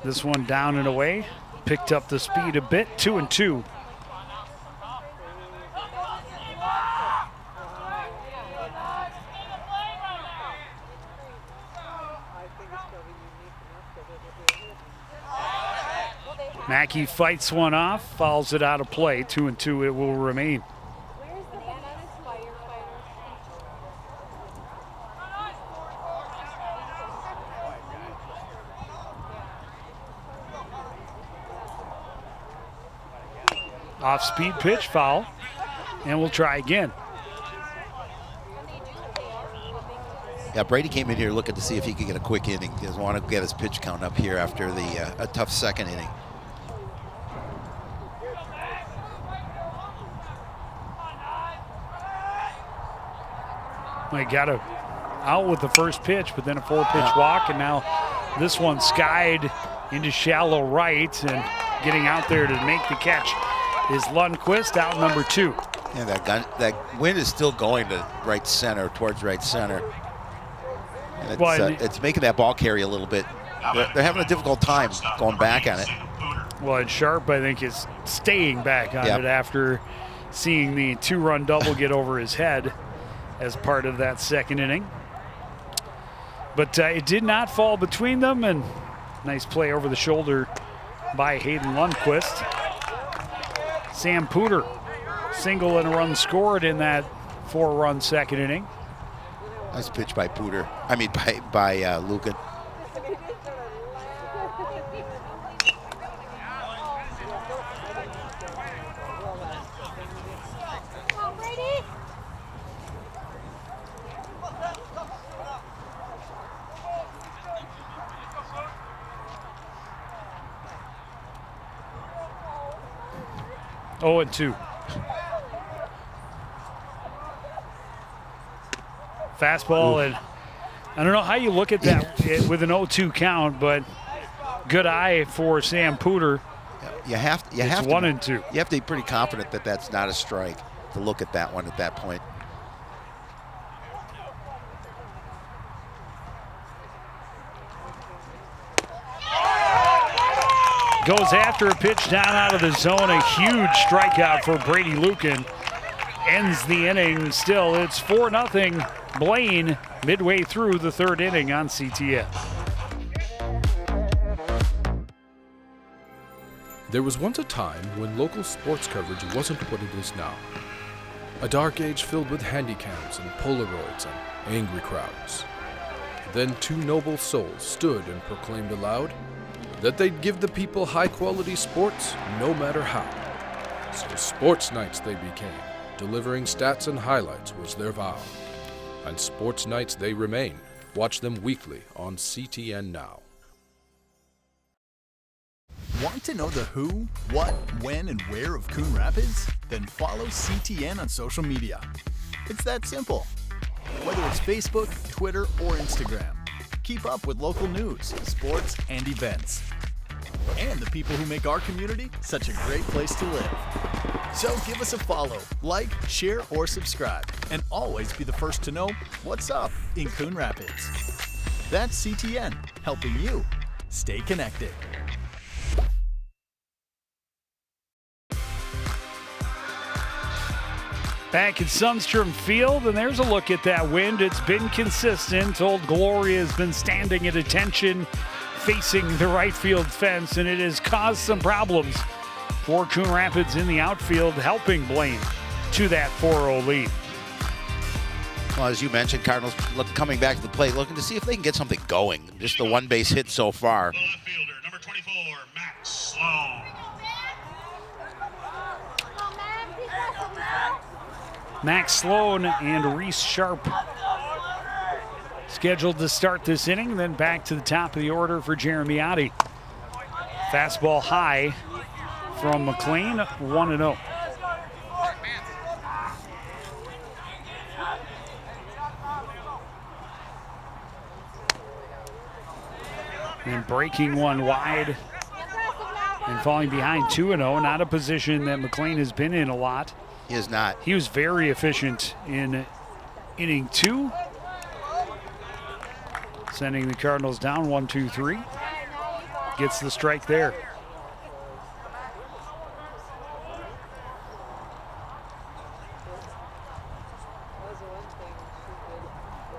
This one down and away. Picked up the speed a bit, 2-2. Mackey fights one off, fouls it out of play. 2-2 it will remain. Off-speed pitch, foul, and we'll try again. Yeah, Brady came in here looking to see if he could get a quick inning. He doesn't want to get his pitch count up here after a tough second inning. He got out with the first pitch, but then a 4-pitch walk, and now this one skied into shallow right, and getting out there to make the catch is Lundqvist, out number 2. Yeah, that wind is still going to right center, towards right center. And it's making that ball carry a little bit. They're having a difficult time going back on it. Well, and Sharp, I think, is staying back on it after seeing the 2-run double get over his head as part of that second inning. But it did not fall between them, and nice play over the shoulder by Hayden Lundqvist. Sam Pooter, single and a run scored in that 4-run second inning. Nice pitch by Pooter. I mean, by Lucan. Oh, and 2. Fastball, and I don't know how you look at that with an 0-2 count, but good eye for Sam Pooter. You have to 1-2. You have to be pretty confident that that's not a strike to look at that one at that point. Goes after a pitch down out of the zone. A huge strikeout for Brady Lucan. Ends the inning still. It's 4-0 Blaine midway through the 3rd inning on CTS. There was once a time when local sports coverage wasn't what it is now. A dark age filled with handy cams and Polaroids and angry crowds. Then two noble souls stood and proclaimed aloud that they'd give the people high-quality sports no matter how. So sports nights they became. Delivering stats and highlights was their vow. And sports nights they remain. Watch them weekly on CTN Now. Want to know the who, what, when, and where of Coon Rapids? Then follow CTN on social media. It's that simple. Whether it's Facebook, Twitter, or Instagram, keep up with local news, sports, and events. And the people who make our community such a great place to live. So give us a follow, like, share, or subscribe, and always be the first to know what's up in Coon Rapids. That's CTN, helping you stay connected. Back at Sundstrom Field, and there's a look at that wind. It's been consistent. Old Gloria has been standing at attention, facing the right field fence, and it has caused some problems for Coon Rapids in the outfield, helping Blaine to that 4-0 lead. Well, as you mentioned, Cardinals coming back to the plate, looking to see if they can get something going. Just the one base hit so far. The left fielder, number 24, Max Sloan. Max Sloan and Reese Sharp scheduled to start this inning, then back to the top of the order for Jeremy Oddie. Fastball high from McLean, 1-0. And breaking one wide and falling behind 2-0. Not a position that McLean has been in a lot. He is not. He was very efficient in inning 2. Sending the Cardinals down 1-2-3. Gets the strike there.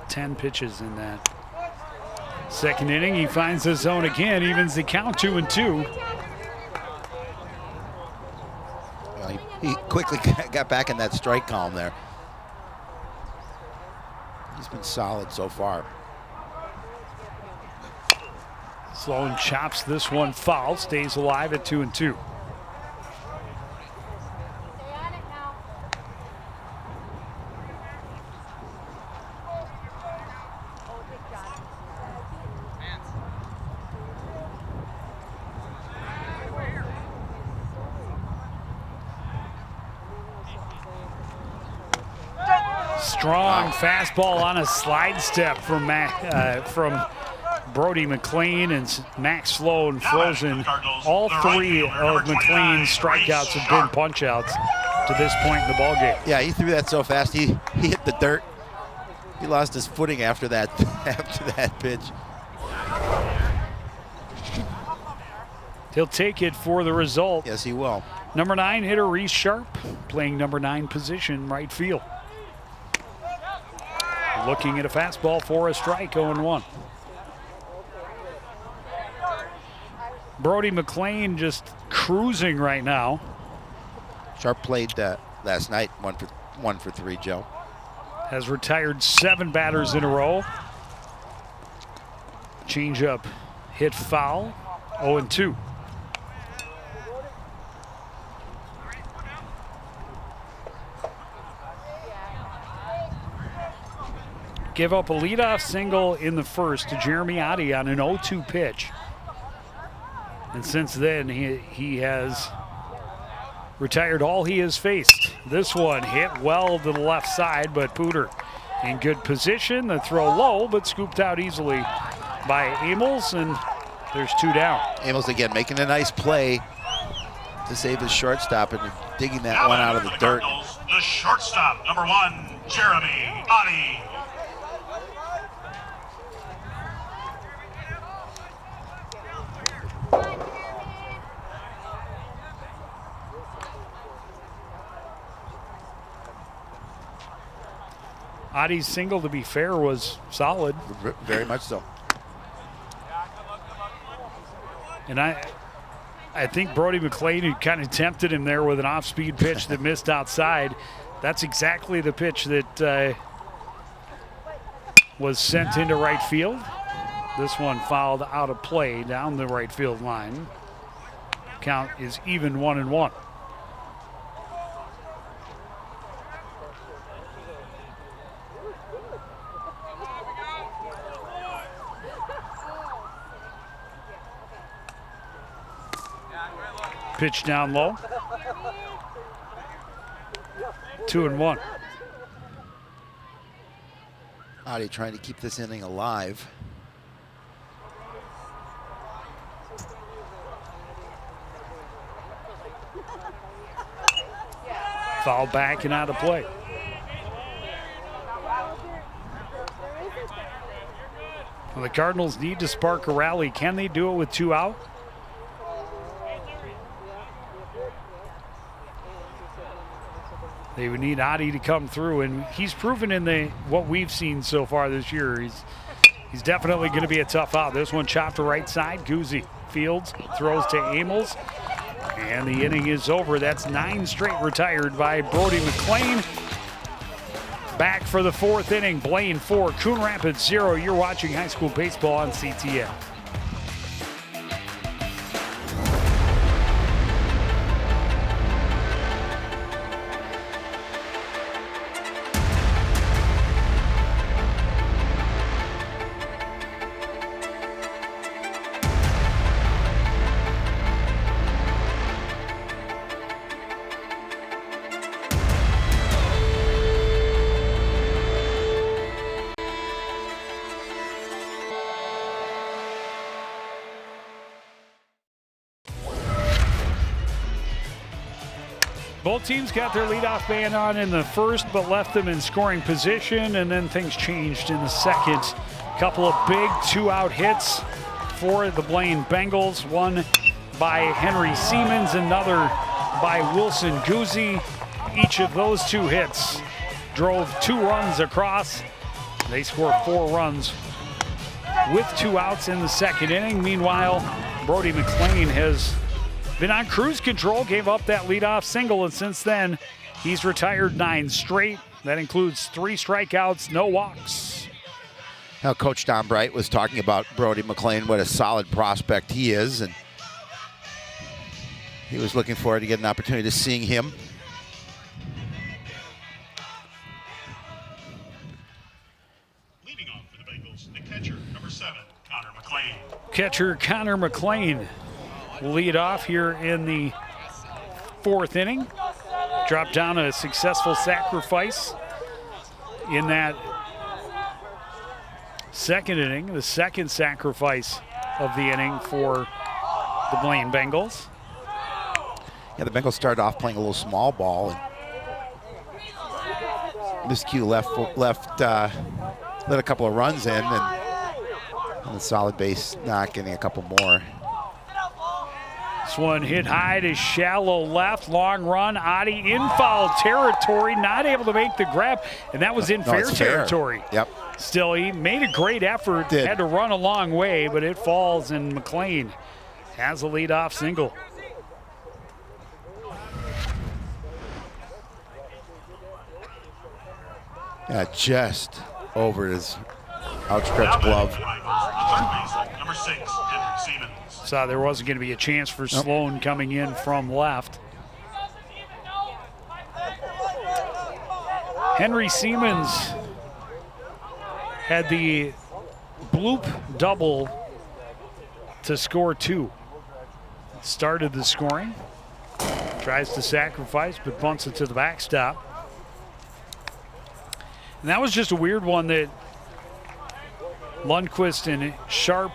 Ten pitches in that second inning. He finds the zone again, evens the count 2-2. Well, he quickly got back in that strike column there. He's been solid so far. Sloan chops this one foul, stays alive at 2-2. Strong fastball on a slide step from Brody McLean, and Max Sloan frozen. All three of McLean's strikeouts have been punch-outs to this point in the ballgame. Yeah, he threw that so fast he hit the dirt. He lost his footing after that pitch. He'll take it for the result. Yes, he will. Number 9 hitter Reese Sharp playing number 9 position right field. Looking at a fastball for a strike, 0-1. Brody McLean just cruising right now. Sharp played last night, one for 3, Joe. Has retired 7 batters in a row. Changeup hit foul, 0-2. Give up a leadoff single in the first to Jeremy Oddie on an 0-2 pitch. And since then, he has retired all he has faced. This one hit well to the left side, but Pooter in good position. The throw low, but scooped out easily by Amels, and there's 2 down. Amels again making a nice play to save his shortstop and digging that one out of the dirt. Cardinals, the shortstop, number 1, Jeremy Oddie. Oddie's single, to be fair, was solid. Very much so. And I think Brody McLean had kind of tempted him there with an off-speed pitch that missed outside. That's exactly the pitch that was sent into right field. This one fouled out of play down the right field line. Count is even 1-1. Pitch down low. 2-1. Adi trying to keep this inning alive. Foul back and out of play. Well, the Cardinals need to spark a rally. Can they do it with 2 out? They would need Adi to come through, and he's proven in what we've seen so far this year. He's definitely going to be a tough out. This one chopped to right side. Guzzi fields, throws to Amels, and the inning is over. That's 9 straight retired by Brody McLean. Back for the 4th inning. Blaine 4, Coon Rapids 0. You're watching high school baseball on CTN. Both teams got their leadoff man on in the first, but left them in scoring position, and then things changed in the second. Couple of big 2-out hits for the Blaine Bengals. One by Henry Siemens, another by Wilson Guzzi. Each of those 2 hits drove 2 runs across. They scored 4 runs with 2 outs in the second inning. Meanwhile, Brody McLean has been on cruise control, gave up that leadoff single, and since then, he's retired 9 straight. That includes 3 strikeouts, no walks. Now, Coach Don Bright was talking about Brody McLean, what a solid prospect he is, and he was looking forward to get an opportunity to seeing him. Leading off for the Bengals, the catcher, number 7, Connor McLean. Catcher Connor McLean will lead off here in the 4th inning. Dropped down a successful sacrifice in that second inning, the second sacrifice of the inning for the Blaine Bengals. Yeah, the Bengals started off playing a little small ball, and miscue let a couple of runs in, and the solid base not getting a couple more. This one hit high to shallow left, long run. Adi in foul territory, not able to make the grab, and that was in fair territory. Yep. Still, he made a great effort, had to run a long way, but it falls, and McLean has a leadoff single. Yeah, just over his outstretched glove. Number 6, Henry Siemens. Saw there wasn't going to be a chance for Sloan coming in from left. Henry Siemens had the bloop double to score 2. Started the scoring. Tries to sacrifice, but bunts it to the backstop. And that was just a weird one that Lundqvist and Sharp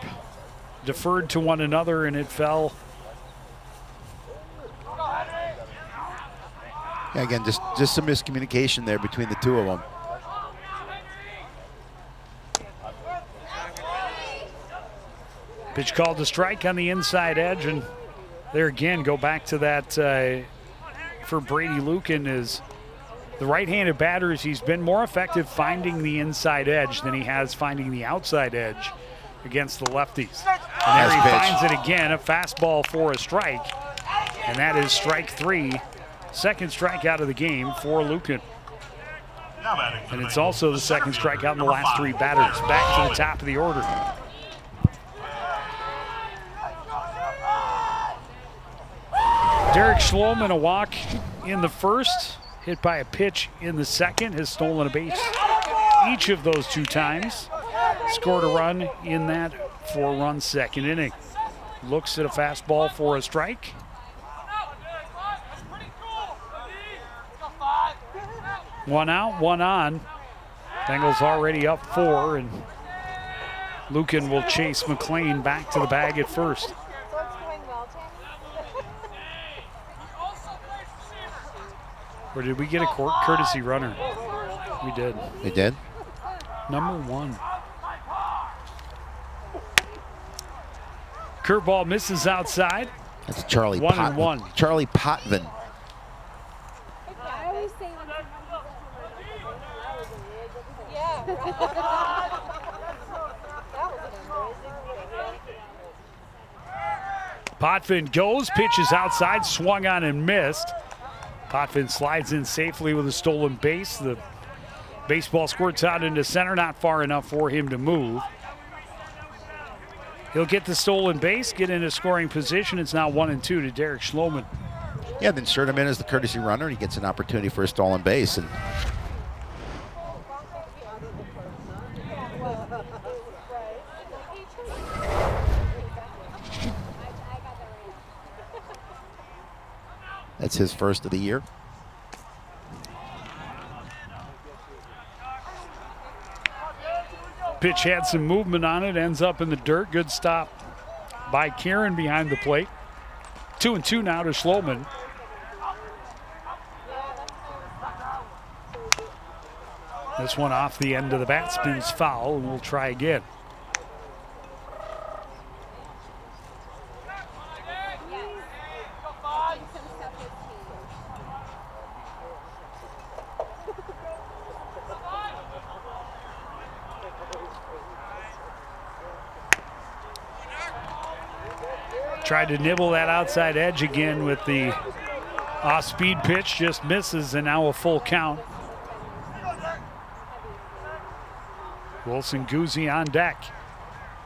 deferred to one another, and it fell. Yeah, again, just some miscommunication there between the 2 of them. Pitch called to strike on the inside edge, and there again, go back to that for Brady Lucan is the right-handed batters. He's been more effective finding the inside edge than he has finding the outside edge against the lefties. And there he finds it again, a fastball for a strike, and that is strike 3. Second strikeout of the game for Lucan. Now batting for And the it's Bengals, also the second strikeout in the last 3 batters. Back to the top of the order. Derek Schloman, a walk in the first, hit by a pitch in the second, has stolen a base each of those 2 times. Scored a run in that 4-run second inning. Looks at a fastball for a strike. One out, one on. Bengals already up 4, and Lucan will chase McLean back to the bag at first. Or did we get a courtesy runner? We did. We did? Number 1. Curveball misses outside. That's Charlie 1-1. Charlie Potvin. Potvin goes, pitches outside, swung on and missed. Potvin slides in safely with a stolen base. The baseball squirts out into center, not far enough for him to move. He'll get the stolen base, get into scoring position. It's now 1-2 to Derek Schloman. Yeah, then insert him in as the courtesy runner, and he gets an opportunity for a stolen base. And that's his first of the year. Pitch had some movement on it, ends up in the dirt. Good stop by Kieran behind the plate. 2-2 now to Schloman. This one off the end of the bat, spins foul, and we'll try again. Tried to nibble that outside edge again with the off-speed pitch, just misses, and now a full count. Wilson Guzzi on deck.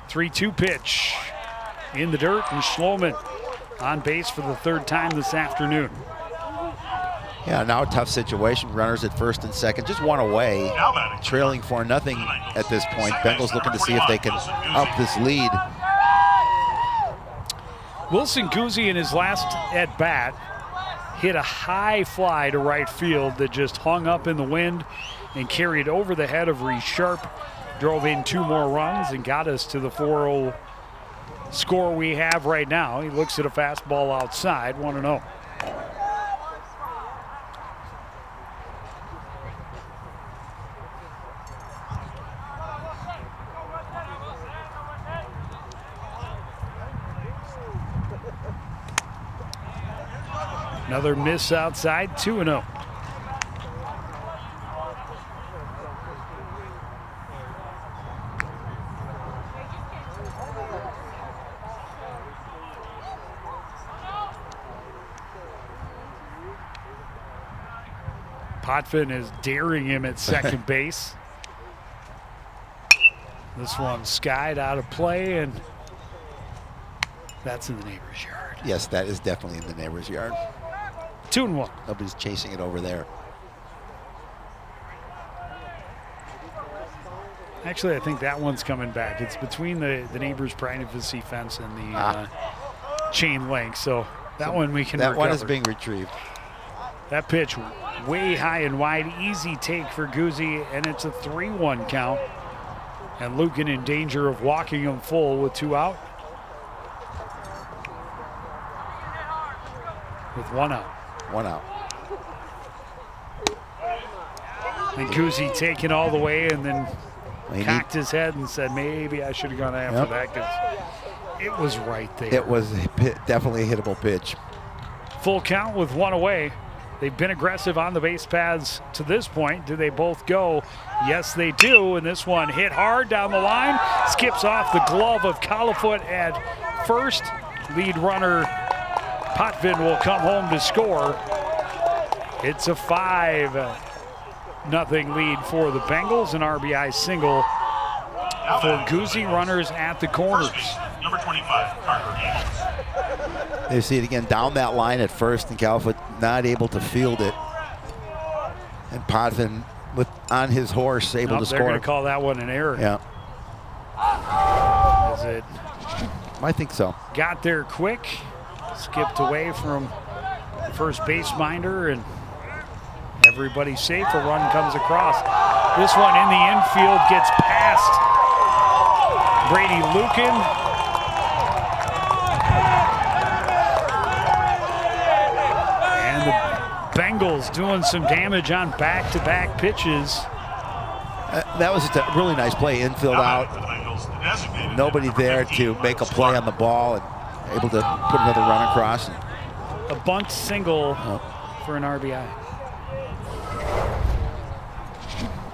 3-2 pitch in the dirt, and Schloman on base for the 3rd time this afternoon. Yeah, now a tough situation. Runners at first and second, just one away, trailing 4-0 at this point. Bengals looking to see if they can up this lead. Wilson Guzzi in his last at-bat hit a high fly to right field that just hung up in the wind and carried over the head of Reese Sharp, drove in 2 more runs and got us to the 4-0 score we have right now. He looks at a fastball outside, 1-0. Another miss outside, 2-0. Potvin is daring him at second base. This one skied out of play, and that's in the neighbor's yard. Yes, that is definitely in the neighbor's yard. 2-1. Nobody's chasing it over there. Actually, I think that one's coming back. It's between the neighbor's privacy fence and the chain link, so that one we can recover. That one is being retrieved. That pitch way high and wide, easy take for Guzzi, and it's a 3-1 count. And Lucan in danger of walking him full with 2 out. With 1 out. 1 out. And Guzzi taking all the way and then cocked his head and said, maybe I should have gone after that because it was right there. It was definitely a hittable pitch. Full count with 1 away. They've been aggressive on the base paths to this point. Do they both go? Yes, they do. And this one hit hard down the line. Skips off the glove of Collifoot at first. Lead runner Potvin will come home to score. It's a 5. 6-0 lead for the Bengals. An RBI single for Guzzi. Runners at the corners. Number 25, Carter Eagles. They see it again down that line at first, and Calfoot not able to field it. And Potvin on his horse able to score. They're going to call that one an error. Yeah. Is it? I think so. Got there quick, skipped away from the first base minder, and everybody's safe. A run comes across. This one in the infield gets past Brady Lucan. And the Bengals doing some damage on back-to-back pitches. That was a really nice play, infield out. Nobody there to make a play on the ball and able to put another run across. A bunt single for an RBI.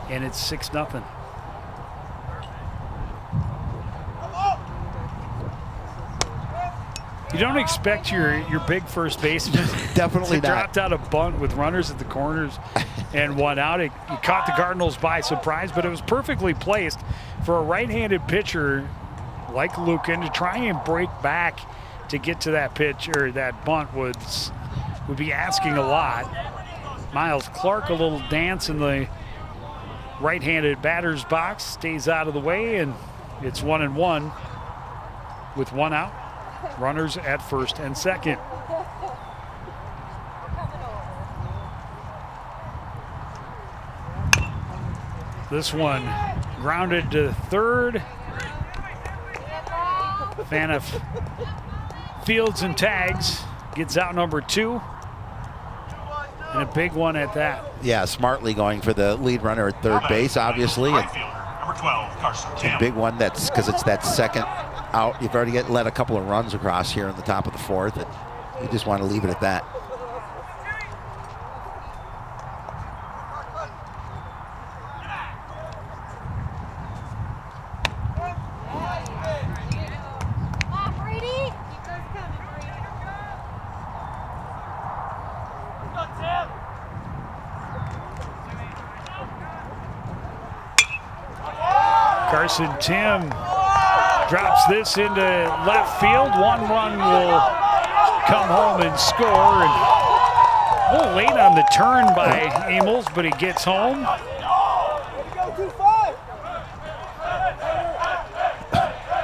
And it's 6-0. You don't expect your big first baseman Definitely to not. dropped out a bunt with runners at the corners and one out. It caught the Cardinals by surprise, but it was perfectly placed for a right-handed pitcher like Lucan to try and break back to get to that pitch, or that bunt would be asking a lot. Miles Clark, a little dance in the right-handed batter's box, stays out of the way, and it's 1-1 with one out. Runners at first and second. This one grounded to third. Faniff fields and tags, gets out number 2. And a big one at that. Yeah, smartly going for the lead runner at third base, obviously. Right fielder, number 12, Carson Tim. A big one, that's because it's that second out. You've already let a couple of runs across here in the top of the fourth, and you just want to leave it at that. Carson Tim drops this into left field. One run will come home and score. And a little late on the turn by Amos, but he gets home.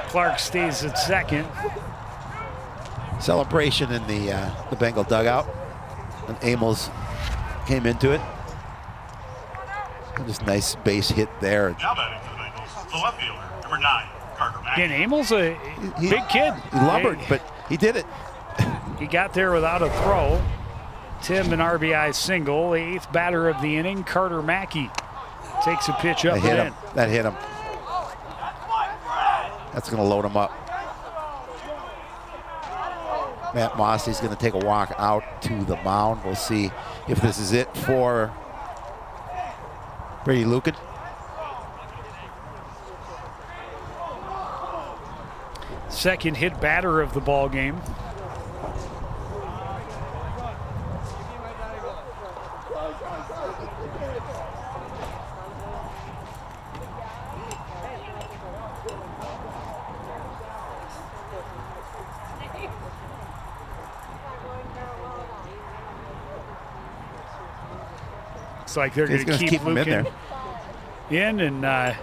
Clark stays at second. Celebration in the Bengal dugout. And Amos came into it. Just nice base hit there. Now batting for the Bengals, the left fielder, number 9, Carter Mack. And Amos, a big kid. He lumbered, but he did it. He got there without a throw. Tim, an RBI single. The 8th batter of the inning, Carter Mackey, takes a pitch up and in. That hit him. That's going to load him up. Matt Mossey's going to take a walk out to the mound. We'll see if this is it for Brady Lucan. Second hit batter of the ball game. Looks like they're going to keep him in Lucan there. in and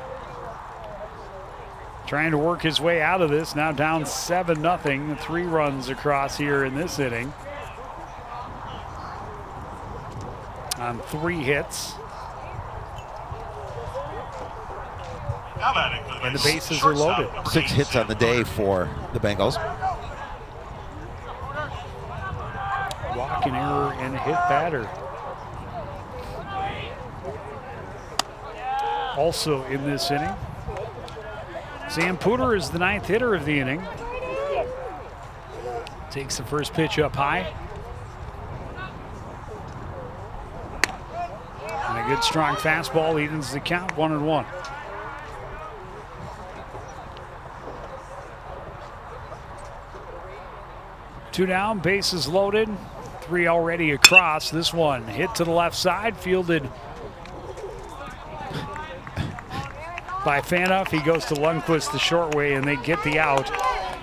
trying to work his way out of this. Now down 7-0. 3 runs across here in this inning on 3 hits. And the bases are loaded. 6 hits on the day for the Bengals. Walk, an error, and a hit batter. Also in this inning, Sam Pooter is the 9th hitter of the inning. Takes the first pitch up high. And a good strong fastball evens the count, 1-1. Two down, bases loaded. 3 already across. This one hit to the left side, fielded by Fanoff. He goes to Lundqvist the short way, and they get the out.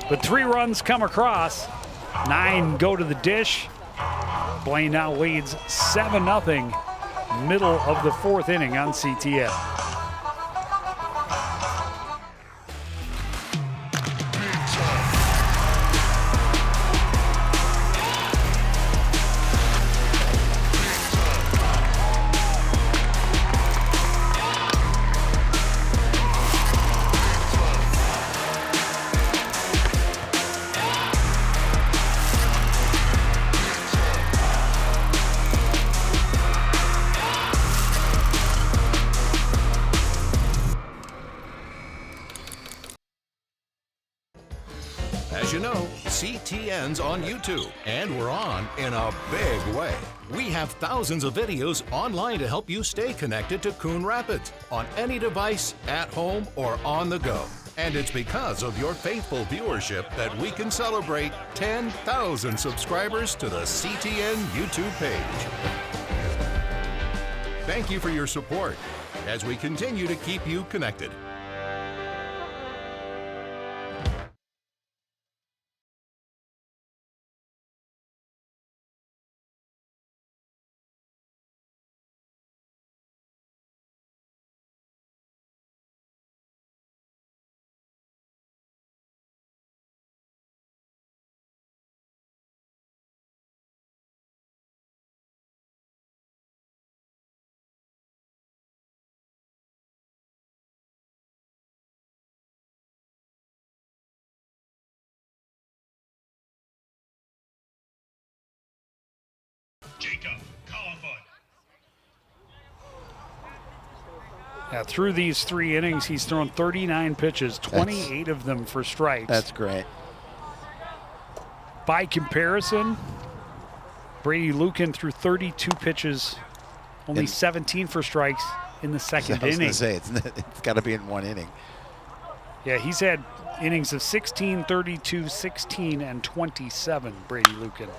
But 3 runs come across. 9 go to the dish. Blaine now leads 7-0, middle of the 4th inning on CTN. As you know, CTN's on YouTube, and we're on in a big way. We have thousands of videos online to help you stay connected to Coon Rapids on any device, at home, or on the go. And it's because of your faithful viewership that we can celebrate 10,000 subscribers to the CTN YouTube page. Thank you for your support as we continue to keep you connected. Jacob Collifoot. Yeah, through these 3 innings, he's thrown 39 pitches, 28 of them for strikes. That's great. By comparison, Brady Lucan threw 32 pitches, only 17 for strikes in the 2nd I was inning. going to say, it's got to be in 1 inning. Yeah, he's had innings of 16, 32, 16, and 27, Brady Lucan.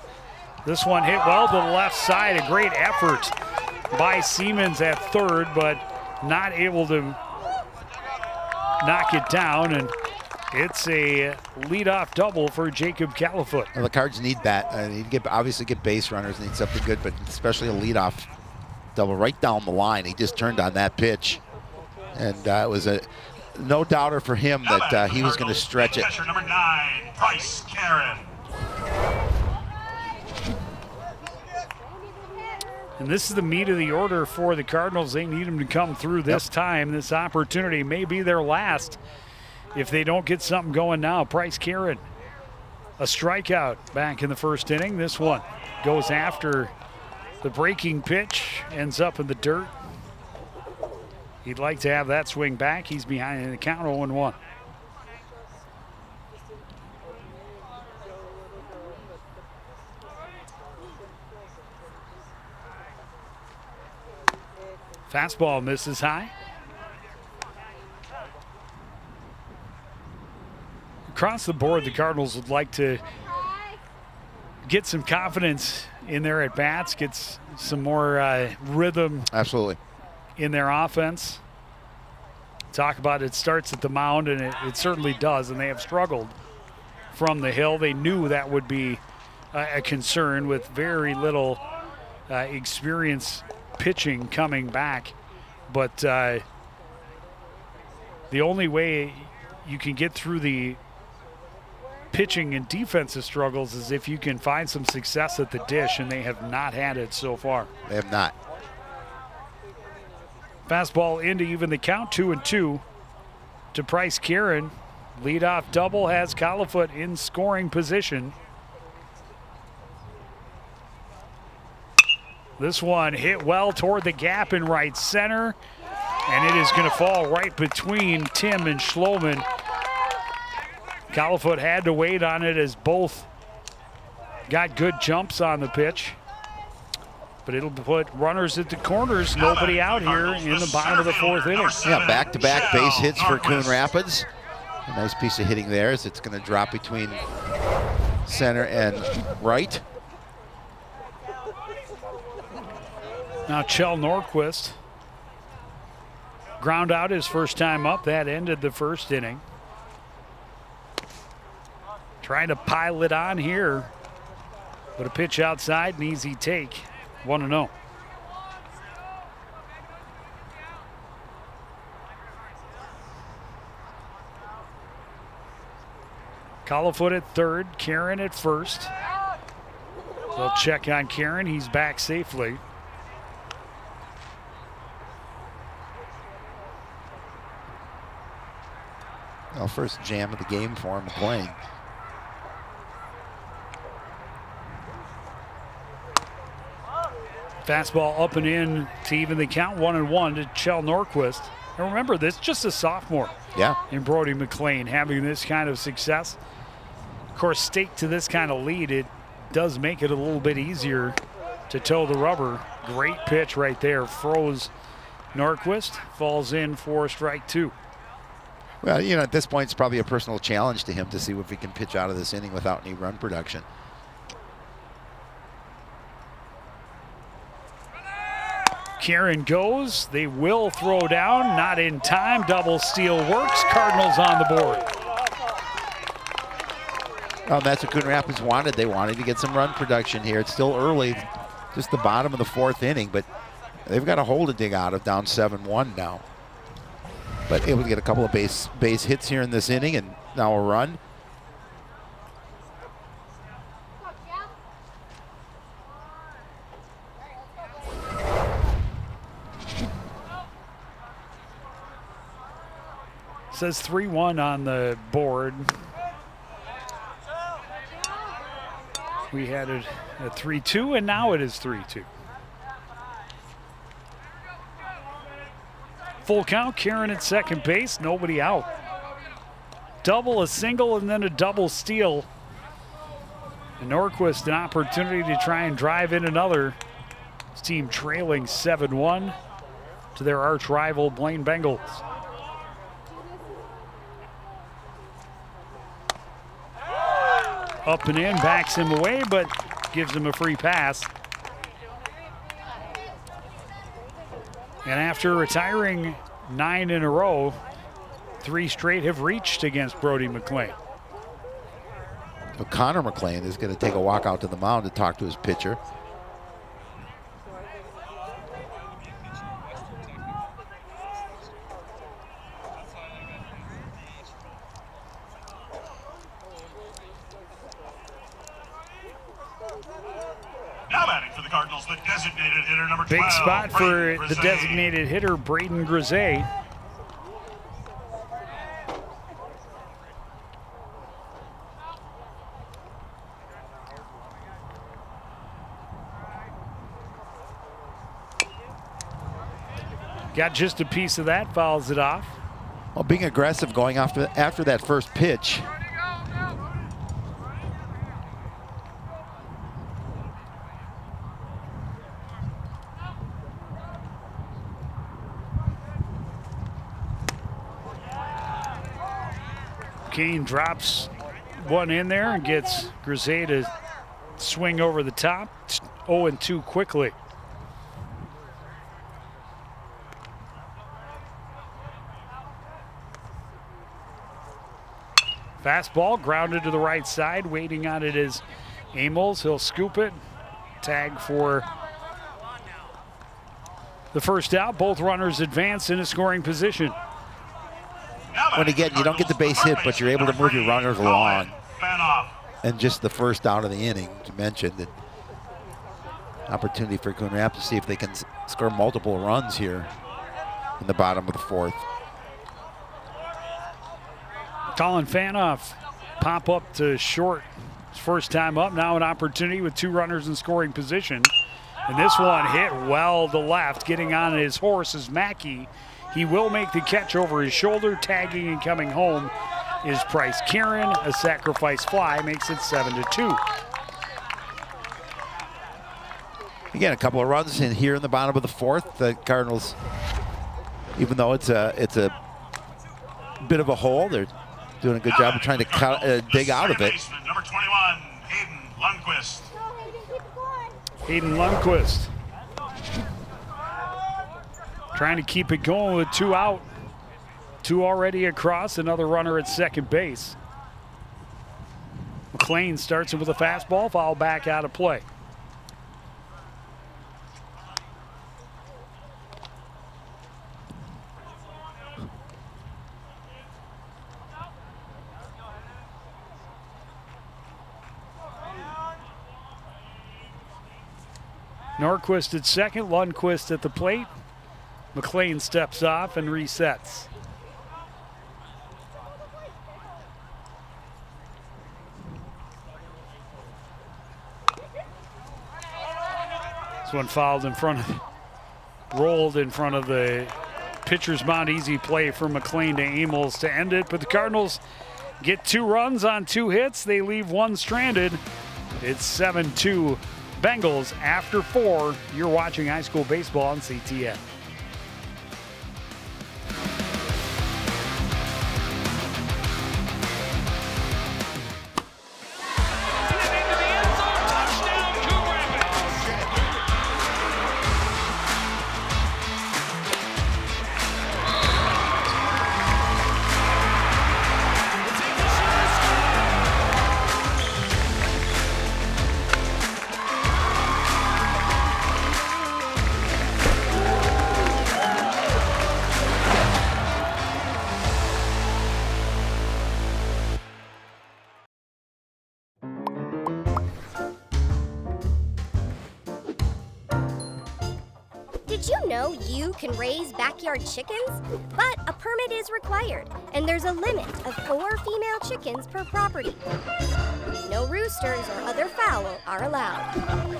This one hit well to the left side. A great effort by Siemens at third, but not able to knock it down. And it's a leadoff double for Jacob Collifoot. Well, the Cards need that. Obviously get base runners, need something good, but especially a leadoff double right down the line. He just turned on that pitch. And it was a no doubter for him that he was going to stretch it. Catcher number 9, Bryce Karen. And this is the meat of the order for the Cardinals. They need him to come through this time. This opportunity may be their last if they don't get something going now. Bryce Karen, a strikeout back in the 1st inning. This one goes after the breaking pitch, ends up in the dirt. He'd like to have that swing back. He's behind in the count 0-1. Fastball misses high. Across the board, the Cardinals would like to get some confidence in their at-bats, get some more rhythm Absolutely. in their offense. Talk about it starts at the mound, and it certainly does, and they have struggled from the hill. They knew that would be a concern with very little experience pitching coming back, but the only way you can get through the pitching and defensive struggles is if you can find some success at the dish, and they have not had it so far. They have not. Fastball in to even the count, 2-2 to Bryce Karen. Leadoff double has Collifoot in scoring position. This one hit well toward the gap in right center, and it is going to fall right between Tim and Schloman. Collifoot had to wait on it as both got good jumps on the pitch, but it'll put runners at the corners, nobody out here in the bottom of the 4th inning. Yeah, back-to-back base hits for Coon Rapids. A nice piece of hitting there as it's going to drop between center and right. Now Kjell Norquist Ground out his first time up. That ended the first inning. Trying to pile it on here. But a pitch outside, an easy take. 1-0. Collifoot at third, Karen at first. They'll check on Karen. He's back safely. Well, first jam of the game for him, Blaine. Fastball up and in to even the count. 1-1 to Chell Norquist. And remember, this is just a sophomore. Yeah. In Brody McLean having this kind of success. Of course, stake to this kind of lead, it does make it a little bit easier to toe the rubber. Great pitch right there. Froze Norquist. Falls in for strike 2. Well, you know, at this point, it's probably a personal challenge to him to see if he can pitch out of this inning without any run production. Karen goes. They will throw down. Not in time. Double steal works. Cardinals on the board. Well, that's what Coon Rapids wanted. They wanted to get some run production here. It's still early, just the bottom of the 4th inning, but they've got a hole to dig out of, down 7-1 now. But able to get a couple of base hits here in this inning, and now a run. Says 3-1 on the board. We had it at 3-2, and now it is 3-2. Full count, Karen at second base, nobody out. Double, a single, and then a double steal. And Norquist an opportunity to try and drive in another. His team trailing 7-1 to their arch rival Blaine Bengals. Up and in, backs him away, but gives him a free pass. And after retiring 9 in a row, 3 straight have reached against Brody McLean. So Connor McLean is going to take a walk out to the mound to talk to his pitcher. Now batting for the Cardinals, the designated hitter, number 12. Big spot for Braden the Grisey. designated hitter, Braden Grisey. Got just a piece of that, fouls it off. Well, being aggressive going after that first pitch. Kane drops one in there and gets Grisey to swing over the top. 0-2 quickly. Fastball grounded to the right side. Waiting on it is Amos. He'll scoop it. Tag for the first out. Both runners advance in a scoring position. When again, you don't get the base hit, but you're able to move your runners along. And just the first out of the inning, to mention that opportunity for Coon Rapids to see if they can score multiple runs here in the bottom of the 4th. Colin Fanoff pop up to short. His first time up, now an opportunity with 2 runners in scoring position. And this one hit well to left. Getting on his horse is Mackey. He will make the catch over his shoulder. Tagging and coming home is Price Kieran. A sacrifice fly makes it 7-2. Again, a couple of runs in here in the bottom of the 4th. The Cardinals, even though it's a bit of a hole, they're doing a good job of trying to dig out of it. Number 21, Hayden Lundquist. Hayden Lundquist. Trying to keep it going with 2 out. 2 already across, another runner at second base. McLean starts it with a fastball, foul back out of play. Norquist at second, Lundquist at the plate. McLean steps off and resets. This one fouled in front of, rolled in front of the pitcher's mound. Easy play for McLean to Amos to end it, but the Cardinals get 2 runs on 2 hits. They leave 1 stranded. It's 7-2 Bengals after 4. You're watching high school baseball on CTN. Did you know you can raise backyard chickens? But a permit is required, and there's a limit of 4 female chickens per property. No roosters or other fowl are allowed.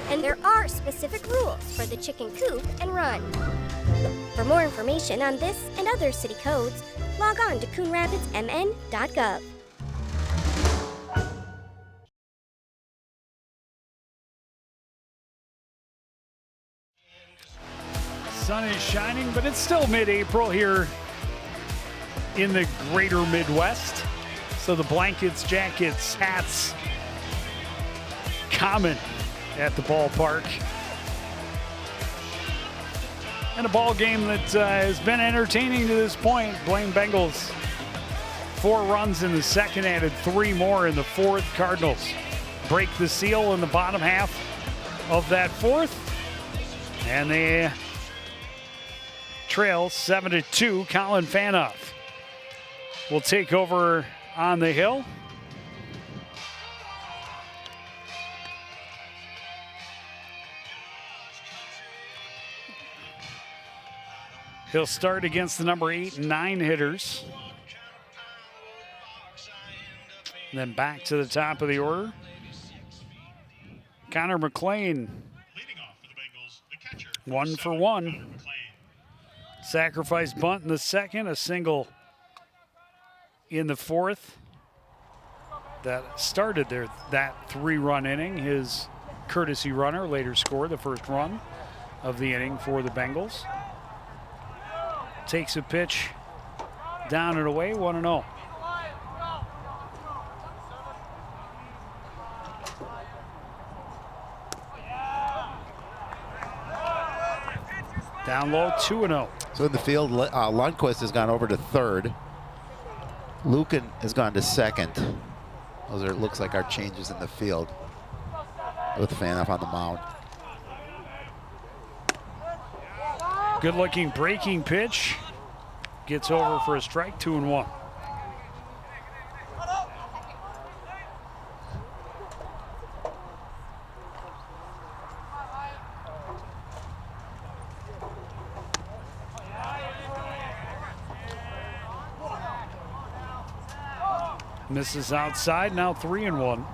And there are specific rules for the chicken coop and run. For more information on this and other city codes, log on to coonrapidsmn.gov. Sun is shining, but it's still mid-April here in the greater Midwest. So the blankets, jackets, hats, common at the ballpark. And a ball game that has been entertaining to this point. Blaine Bengals, 4 runs in the second, added 3 more in the fourth. Cardinals break the seal in the bottom half of that fourth. And they trail 7-2. Colin Fanoff will take over on the hill. He'll start against the number 8 and 9 hitters. And then back to the top of the order. Connor McLean, 1 for 1. Sacrifice bunt in the second, a single in the fourth. That started that 3-run inning. His courtesy runner later scored the first run of the inning for the Bengals. Takes a pitch down and away, 1-0. Down low, 2-0. So in the field, Lundquist has gone over to third. Lucan has gone to second. Those are, looks like, our changes in the field with Fanoff on the mound. Good looking breaking pitch. Gets over for a strike, 2-1. Misses outside, now 3-1.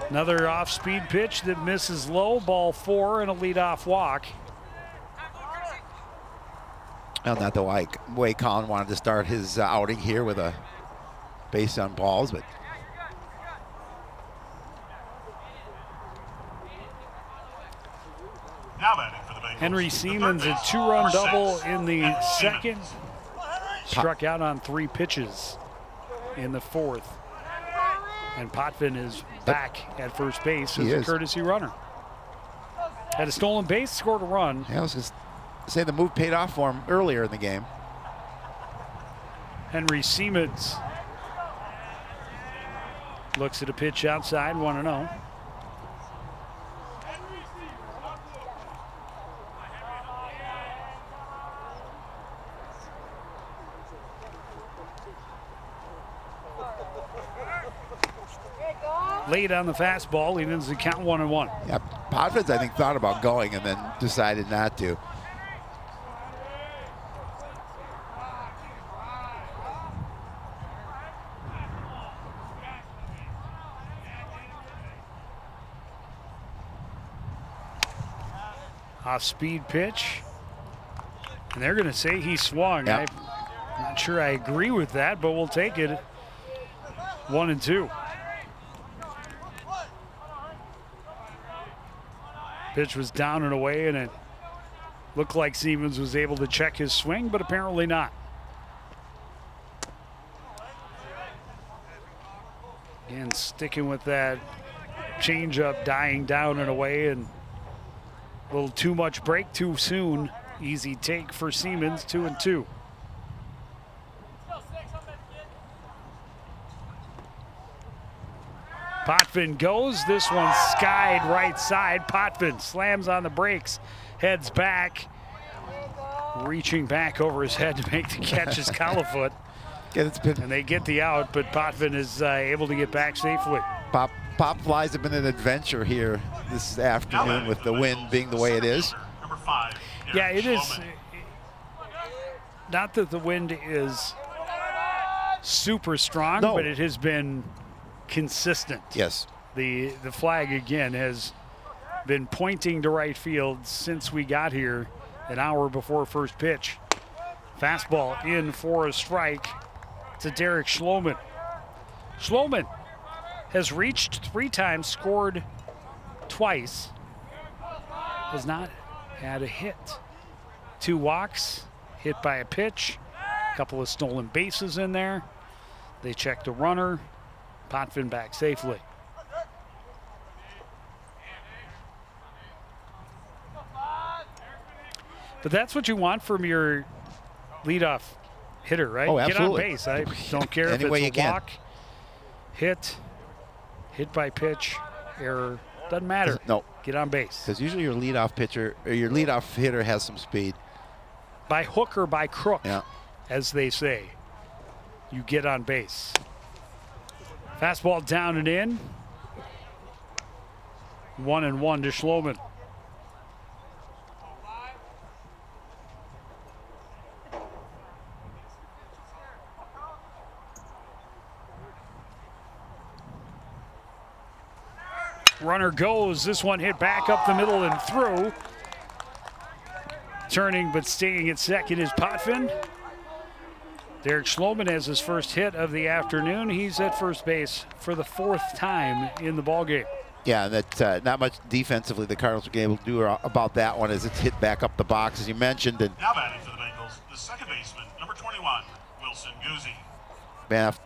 Another off-speed pitch that misses low, ball 4 and a leadoff walk. Well, not the way Colin wanted to start his outing here with a base on balls, but now batting for the Henry Siemens, a 2-run double in the second. Struck out on 3 pitches in the fourth. And Potvin is back at first base as a courtesy runner. Had a stolen base, scored a run. Yeah, I was just say the move paid off for him earlier in the game. Henry Siemens looks at a pitch outside, 1-0. Late on the fastball, he ends the count 1-1. Yeah, Potvin, I think, thought about going and then decided not to. Off-speed pitch. And they're going to say he swung. Yep. I'm not sure I agree with that, but we'll take it. 1-2. Pitch was down and away, and it looked like Siemens was able to check his swing, but apparently not. Again, sticking with that changeup, dying down and away, and a little too much break too soon. Easy take for Siemens, 2-2. Potvin goes. This one skied right side. Potvin slams on the brakes, heads back, reaching back over his head to make the catch is Califoot. And they get the out, but Potvin is able to get back safely. Pop flies have been an adventure here this afternoon with the wind being the way it is. Number 5. Yeah, it is. Not that the wind is super strong, but it has been consistent. Yes. The flag again has been pointing to right field since we got here an hour before first pitch. Fastball in for a strike to Derek Schloman. Schloman has reached 3 times, scored twice, has not had a hit. 2 walks, hit by a pitch, a couple of stolen bases in there. They check the runner. Potvin back safely. But that's what you want from your leadoff hitter, right? Oh, absolutely. Get on base. I don't care if it's a walk, hit by pitch, error. Doesn't matter. No. Get on base. Because usually your leadoff pitcher or your leadoff hitter has some speed. By hook or by crook, yeah, as they say, you get on base. Fastball down and in. 1-1 to Schloman. Runner goes. This one hit back up the middle and through. Turning but staying at second is Potvin. Derek Schloman has his first hit of the afternoon. He's at first base for the 4th time in the ballgame. Yeah, and that not much defensively the Cardinals were able to do about that one as it's hit back up the box, as you mentioned. And now batting for the Bengals, the second baseman, number 21, Wilson Guzzi. Banff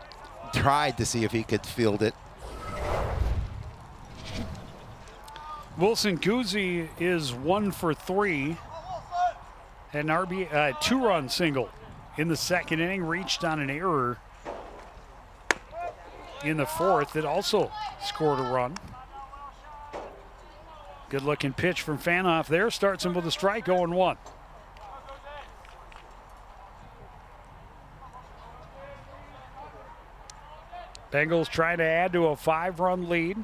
tried to see if he could field it. Wilson Guzzi is 1 for 3. An 2-run single in the second inning, reached on an error in the fourth. It also scored a run. Good looking pitch from Fanoff there. Starts him with a strike, 0-1. Bengals try to add to a 5-run lead.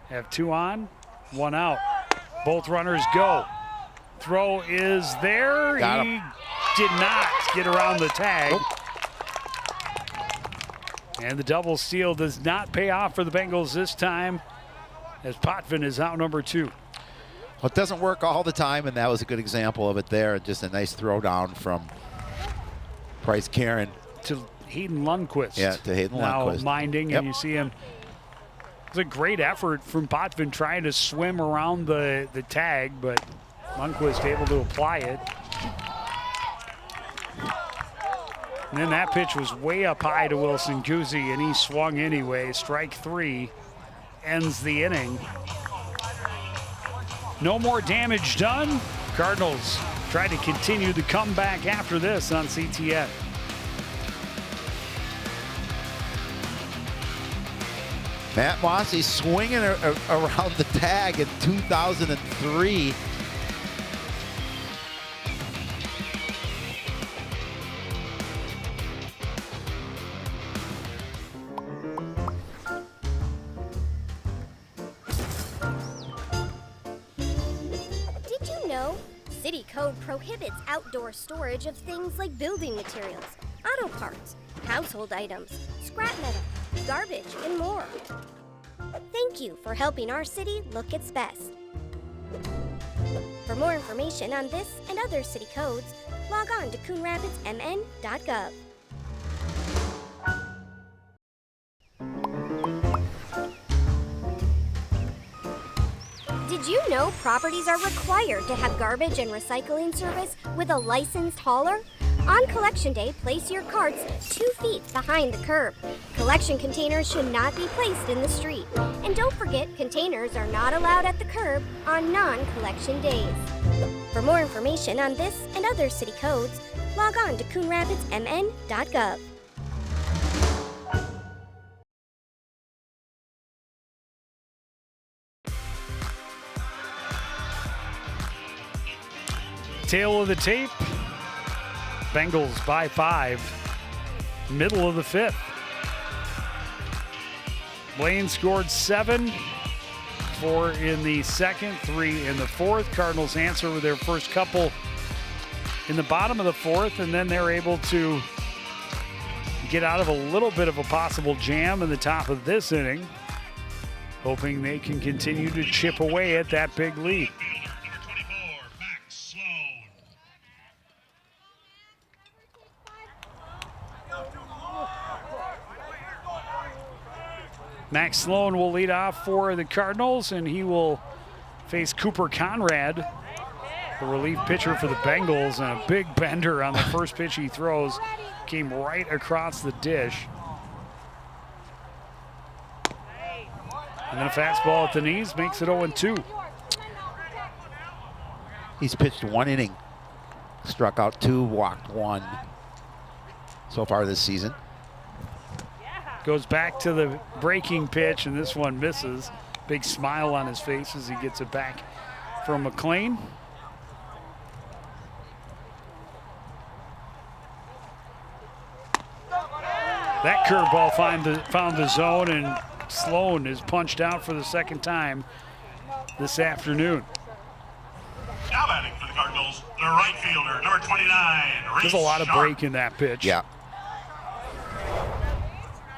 Have 2 on, 1 out. Both runners go. Throw is there. Got he him. did not get around the tag. And the double steal does not pay off for the Bengals this time, as Potvin is out number 2. Well, it doesn't work all the time, and that was a good example of it there. Just a nice throw down from Bryce Karen to Hayden Lundquist. Yeah, to Hayden now Lundquist. Minding, Yep. and you see him. It's a great effort from Potvin trying to swim around the tag, but Lundqvist able to apply it. And then that pitch was way up high to Wilson Guzzi, and he swung anyway. Strike 3 ends the inning. No more damage done. Cardinals try to continue the comeback after this on CTN. Matt Mossy swinging around the tag in 2003. Did you know? City code prohibits outdoor storage of things like building materials, auto parts, household items, scrap metal, garbage, and more. Thank you for helping our city look its best. For more information on this and other city codes, log on to coonrapidsmn.gov. Did you know properties are required to have garbage and recycling service with a licensed hauler? On Collection Day, place your carts 2 feet behind the curb. Collection containers should not be placed in the street. And don't forget, containers are not allowed at the curb on non-collection days. For more information on this and other city codes, log on to coonrapidsmn.gov. Tail of the tape. Bengals by 5. Middle of the 5th. Blaine scored 7. 4 in the 2nd, 3 in the 4th. Cardinals answer with their first couple in the bottom of the 4th, and then they're able to get out of a little bit of a possible jam in the top of this inning, hoping they can continue to chip away at that big lead. Max Sloan will lead off for the Cardinals, and he will face Cooper Conrad, the relief pitcher for the Bengals, and a big bender on the first pitch he throws. Came right across the dish. And then a fastball at the knees makes it 0-2. He's pitched 1 inning, struck out 2, walked 1 so far this season. Goes back to the breaking pitch, and this one misses. Big smile on his face as he gets it back from McLean. That curveball found the zone, and Sloan is punched out for the second time this afternoon. Now batting for the Cardinals, the right fielder, number 29, There's a lot of break in that pitch. Yeah.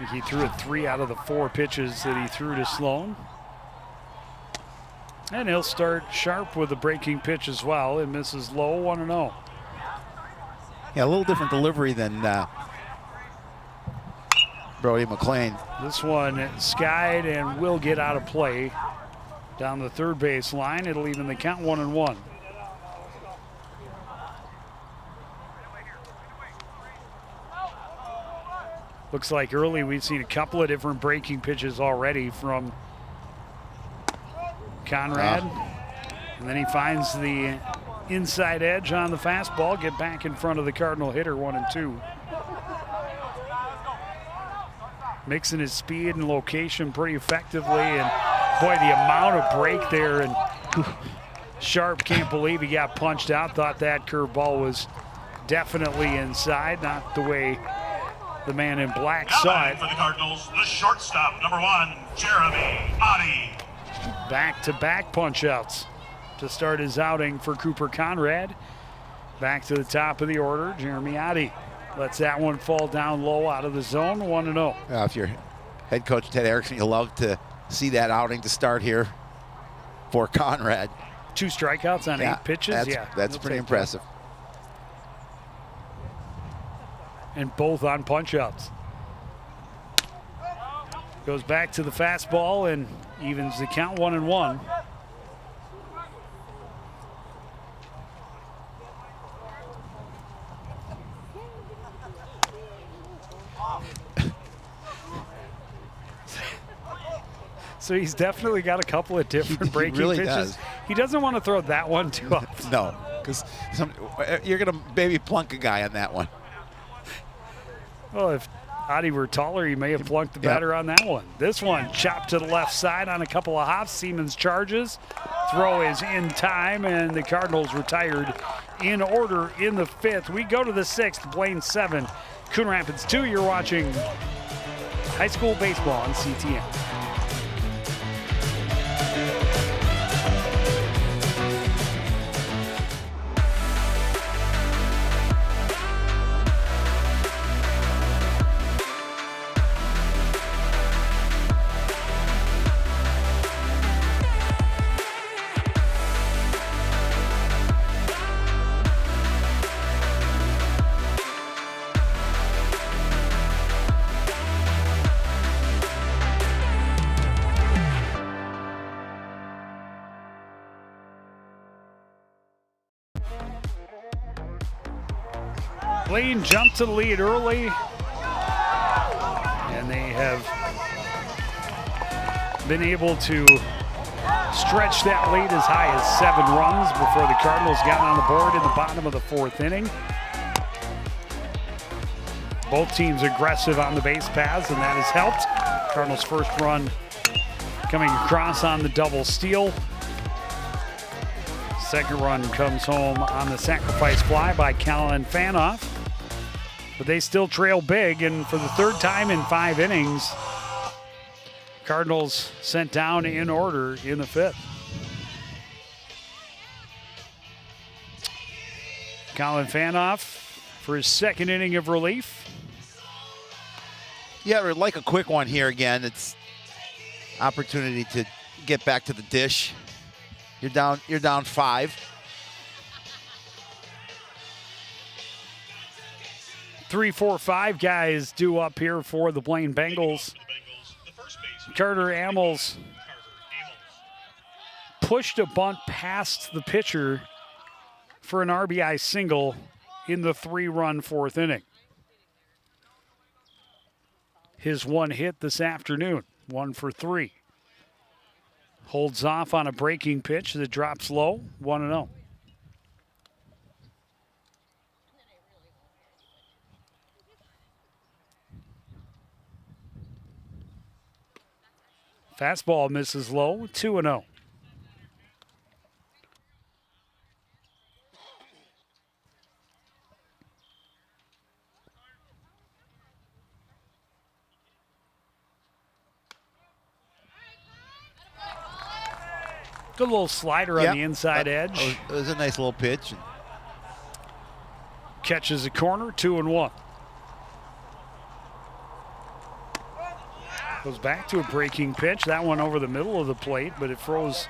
I think he threw it 3 out of the 4 pitches that he threw to Sloan. And he'll start sharp with a breaking pitch as well. It misses low, 1-0. Yeah, a little different delivery than Brody McLean. This one skied and will get out of play down the third base line. It'll even the count 1-1. Looks like early we've seen a couple of different breaking pitches already from Conrad. And then he finds the inside edge on the fastball, get back in front of the Cardinal hitter, 1-2. Mixing his speed and location pretty effectively, and boy, the amount of break there, and Sharp can't believe he got punched out. Thought that curveball was definitely inside, not the way the man in black saw it. For the Cardinals, the shortstop, number 1, Jeremy Adi. Back-to-back punch-outs to start his outing for Cooper Conrad. Back to the top of the order, Jeremy Adi lets that one fall down low out of the zone, 1-0. If you're head coach Ted Erickson, you'll love to see that outing to start here for Conrad. 2 strikeouts on 8 pitches. That's pretty impressive. And both on punch-outs. Goes back to the fastball and evens the count, 1-1. So he's definitely got a couple of different breaking really pitches. does. He doesn't want to throw that one too often. No, because you're going to maybe plunk a guy on that one. Well, if Adi were taller, he may have plunked the batter on that one. This one chopped to the left side on a couple of hops. Siemens charges. Throw is in time, and the Cardinals retired in order in the 5th. We go to the 6th. Blaine 7, Coon Rapids 2. You're watching high school baseball on CTN. Blaine jumped to the lead early, and they have been able to stretch that lead as high as 7 runs before the Cardinals got on the board in the bottom of the 4th inning. Both teams aggressive on the base paths, and that has helped. Cardinals' first run coming across on the double steal. Second run comes home on the sacrifice fly by Callan Fanoff. But they still trail big, and for the 3rd time in 5 innings, Cardinals sent down in order in the 5th. Callan Fanoff for his 2nd inning of relief. Yeah, we'd like a quick one here again. It's opportunity to get back to the dish. You're down 5. 3, 4, 5 guys due up here for the Blaine Bengals. Carter Amels pushed a bunt past the pitcher for an RBI single in the 3-run 4th inning. His one hit this afternoon, 1 for 3. Holds off on a breaking pitch that drops low, 1-0. Fastball misses low, 2-0. Good little slider on the inside edge. It was a nice little pitch. Catches a corner, 2-1. Goes back to a breaking pitch. That one over the middle of the plate, but it froze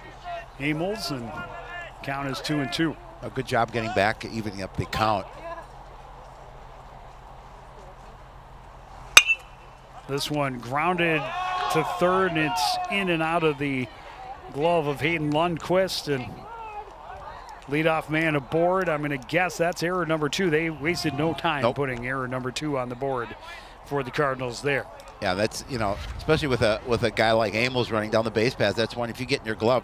Amels, and count is 2-2. A good job getting back, evening up the count. This one grounded to 3rd, and it's in and out of the glove of Hayden Lundquist, and leadoff man aboard. I'm going to guess that's error number 2. They wasted no time putting error number 2 on the board for the Cardinals there. Yeah, that's, especially with a guy like Amels running down the base paths, that's one, if you get in your glove,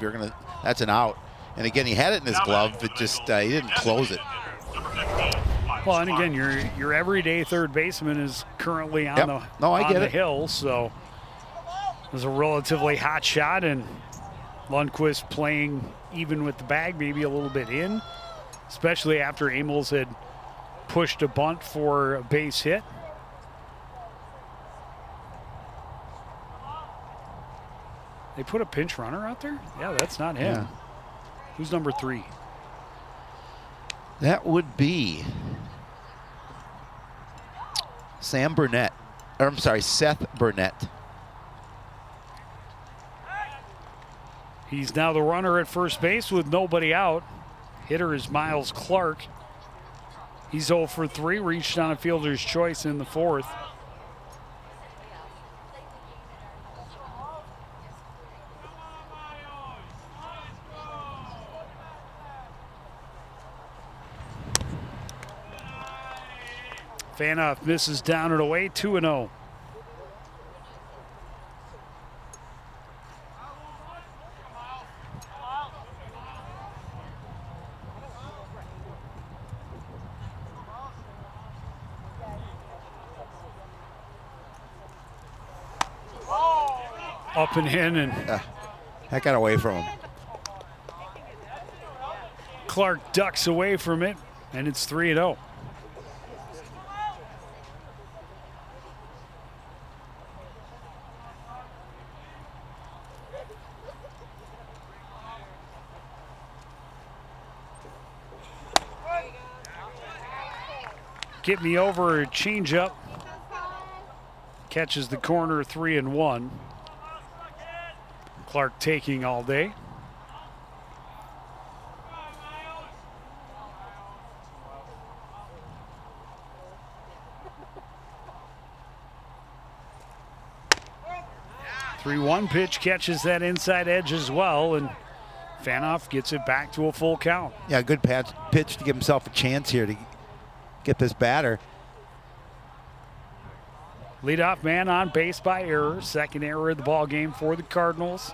that's an out. And again, he had it in his glove, but just he didn't close it. Well, and again, your everyday third baseman is currently on the hill, so it was a relatively hot shot, and Lundquist playing even with the bag, maybe a little bit in, especially after Amels had pushed a bunt for a base hit. They put a pinch runner out there? Yeah, that's not him. Yeah. Who's number 3? That would be Seth Burnett. He's now the runner at first base with nobody out. Hitter is Miles Clark. He's 0 for 3, reached on a fielder's choice in the 4th. Fanoff misses down and away, 2-0. Up and in, and that got away from him. Clark ducks away from it, and it's 3-0. Get me over, change up. Catches the corner, 3-1. Clark taking all day. Three-one pitch catches that inside edge as well, and Fanoff gets it back to a full count. Yeah, good pitch to give himself a chance here to get this batter. Leadoff man on base by error. Second error of the ball game for the Cardinals.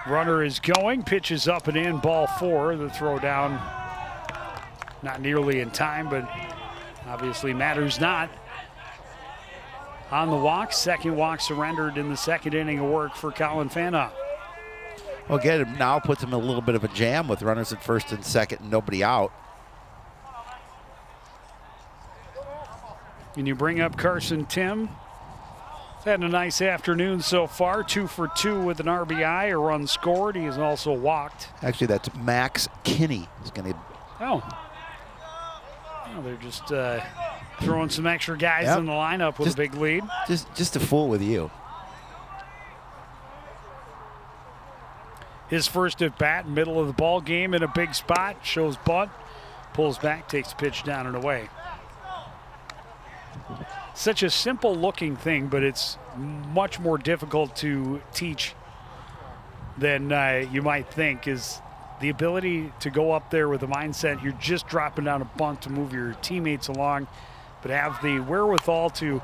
Runner is going. Pitches up and in. Ball 4. The throw down not nearly in time, but obviously matters not. On the walk. Second walk surrendered in the second inning of work for Colin Fanoff. Well, get him now puts him in a little bit of a jam with runners at first and second and nobody out. And you bring up Carson Tim. Had a nice afternoon so far. 2 for 2 with an RBI, a run scored. He has also walked. Actually, that's Max Kinney. He's going to. Oh, they're just throwing some extra guys in the lineup with a big lead. Just to fool with you. His first at bat, middle of the ball game in a big spot. Shows bunt, pulls back, takes the pitch down and away. Such a simple looking thing, but it's much more difficult to teach than you might think, is the ability to go up there with a mindset you're just dropping down a bunt to move your teammates along, but have the wherewithal to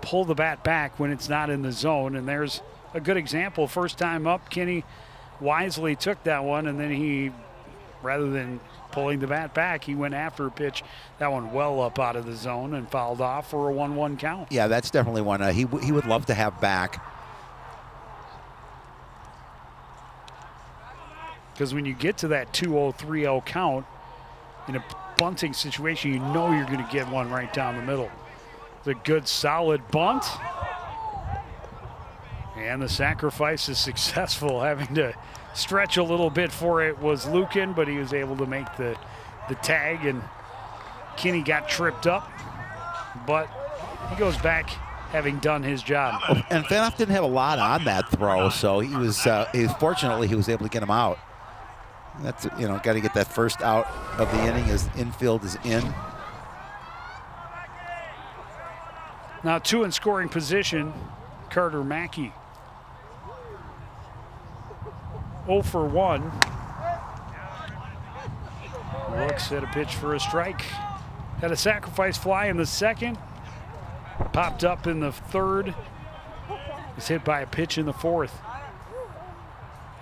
pull the bat back when it's not in the zone. And there's a good example. First time up, Kinney wisely took that one, and then he, rather than pulling the bat back, he went after a pitch, that one well up out of the zone, and fouled off for a 1-1 count. Yeah, that's definitely one he would love to have back. Because when you get to that 2-0, 3-0 count, in a bunting situation, you know you're going to get one right down the middle. It's a good, solid bunt. And the sacrifice is successful. Having to stretch a little bit for it was Lukin, but he was able to make the tag, and Kinney got tripped up, but he goes back having done his job. And Fanoff didn't have a lot on that throw, so he was fortunately he was able to get him out. That's, got to get that first out of the inning as infield is in. Now 2 in scoring position, Carter Mackey. 0 for 1. Looks at a pitch for a strike. Had a sacrifice fly in the second. Popped up in the third. Was hit by a pitch in the fourth.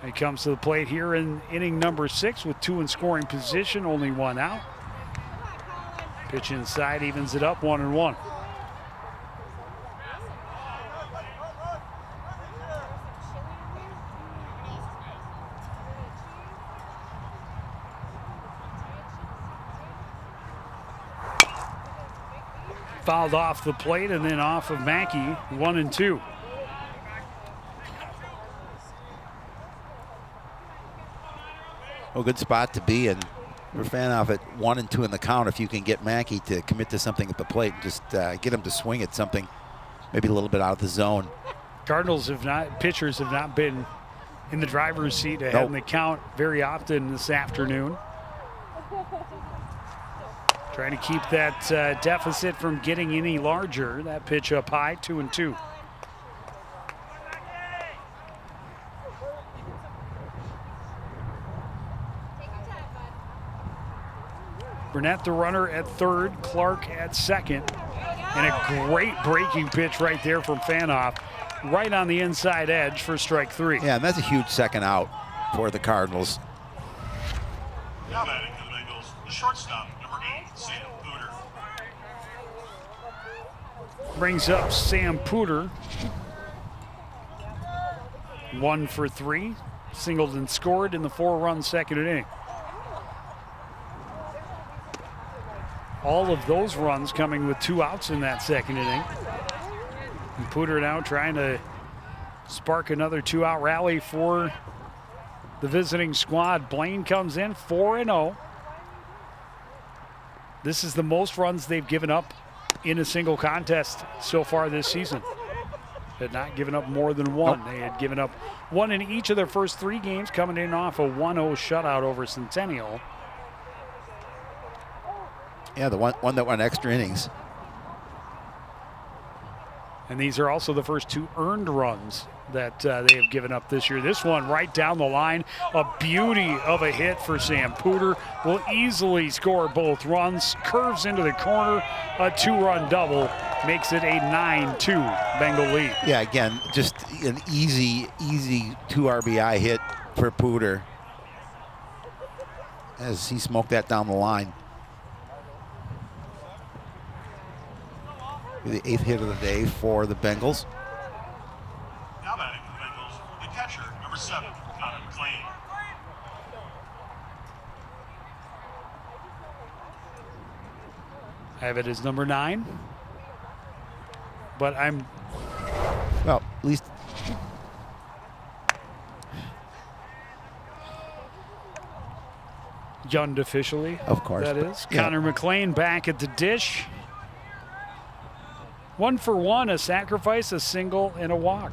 He comes to the plate here in inning number 6 with 2 in scoring position, only 1 out. Pitch inside, evens it up, 1-1. Fouled off the plate and then off of Mackey, 1-2. Well, good spot to be in. We're Fanoff at 1-2 in the count. If you can get Mackey to commit to something at the plate, just get him to swing at something, maybe a little bit out of the zone. Pitchers have not been in the driver's seat ahead in the count very often this afternoon. Trying to keep that deficit from getting any larger. That pitch up high, 2-2. Burnett the runner at third, Clark at second. And a great breaking pitch right there from Fanoff, right on the inside edge for strike 3. Yeah, and that's a huge second out for the Cardinals. Now batting for the Bengals, the shortstop, number 8, Sam Booter. brings up Sam Pooter. 1 for 3. Singled and scored in the 4-run second inning. All of those runs coming with 2 outs in that second inning. And Pooter now trying to spark another 2-out rally for the visiting squad. Blaine comes in 4-0. This is the most runs they've given up in a single contest so far this season. Had not given up more than 1. Nope. They had given up 1 in each of their first 3 games, coming in off a 1-0 shutout over Centennial. Yeah, the one that went extra innings. And these are also the first 2 earned runs that they have given up this year. This one right down the line, a beauty of a hit for Sam Pooter. Will easily score both runs, curves into the corner, a 2-run double, makes it a 9-2 Bengal lead. Yeah, again, just an easy 2 RBI hit for Pooter as he smoked that down the line. The 8th hit of the day for the Bengals. Now batting for the Bengals, the catcher, number 7, Connor McLean. I have it as number 9. But I'm... Well, at least... Yund officially. Of course. That is. Yeah. Connor McLean back at the dish. 1 for 1, a sacrifice, a single, and a walk.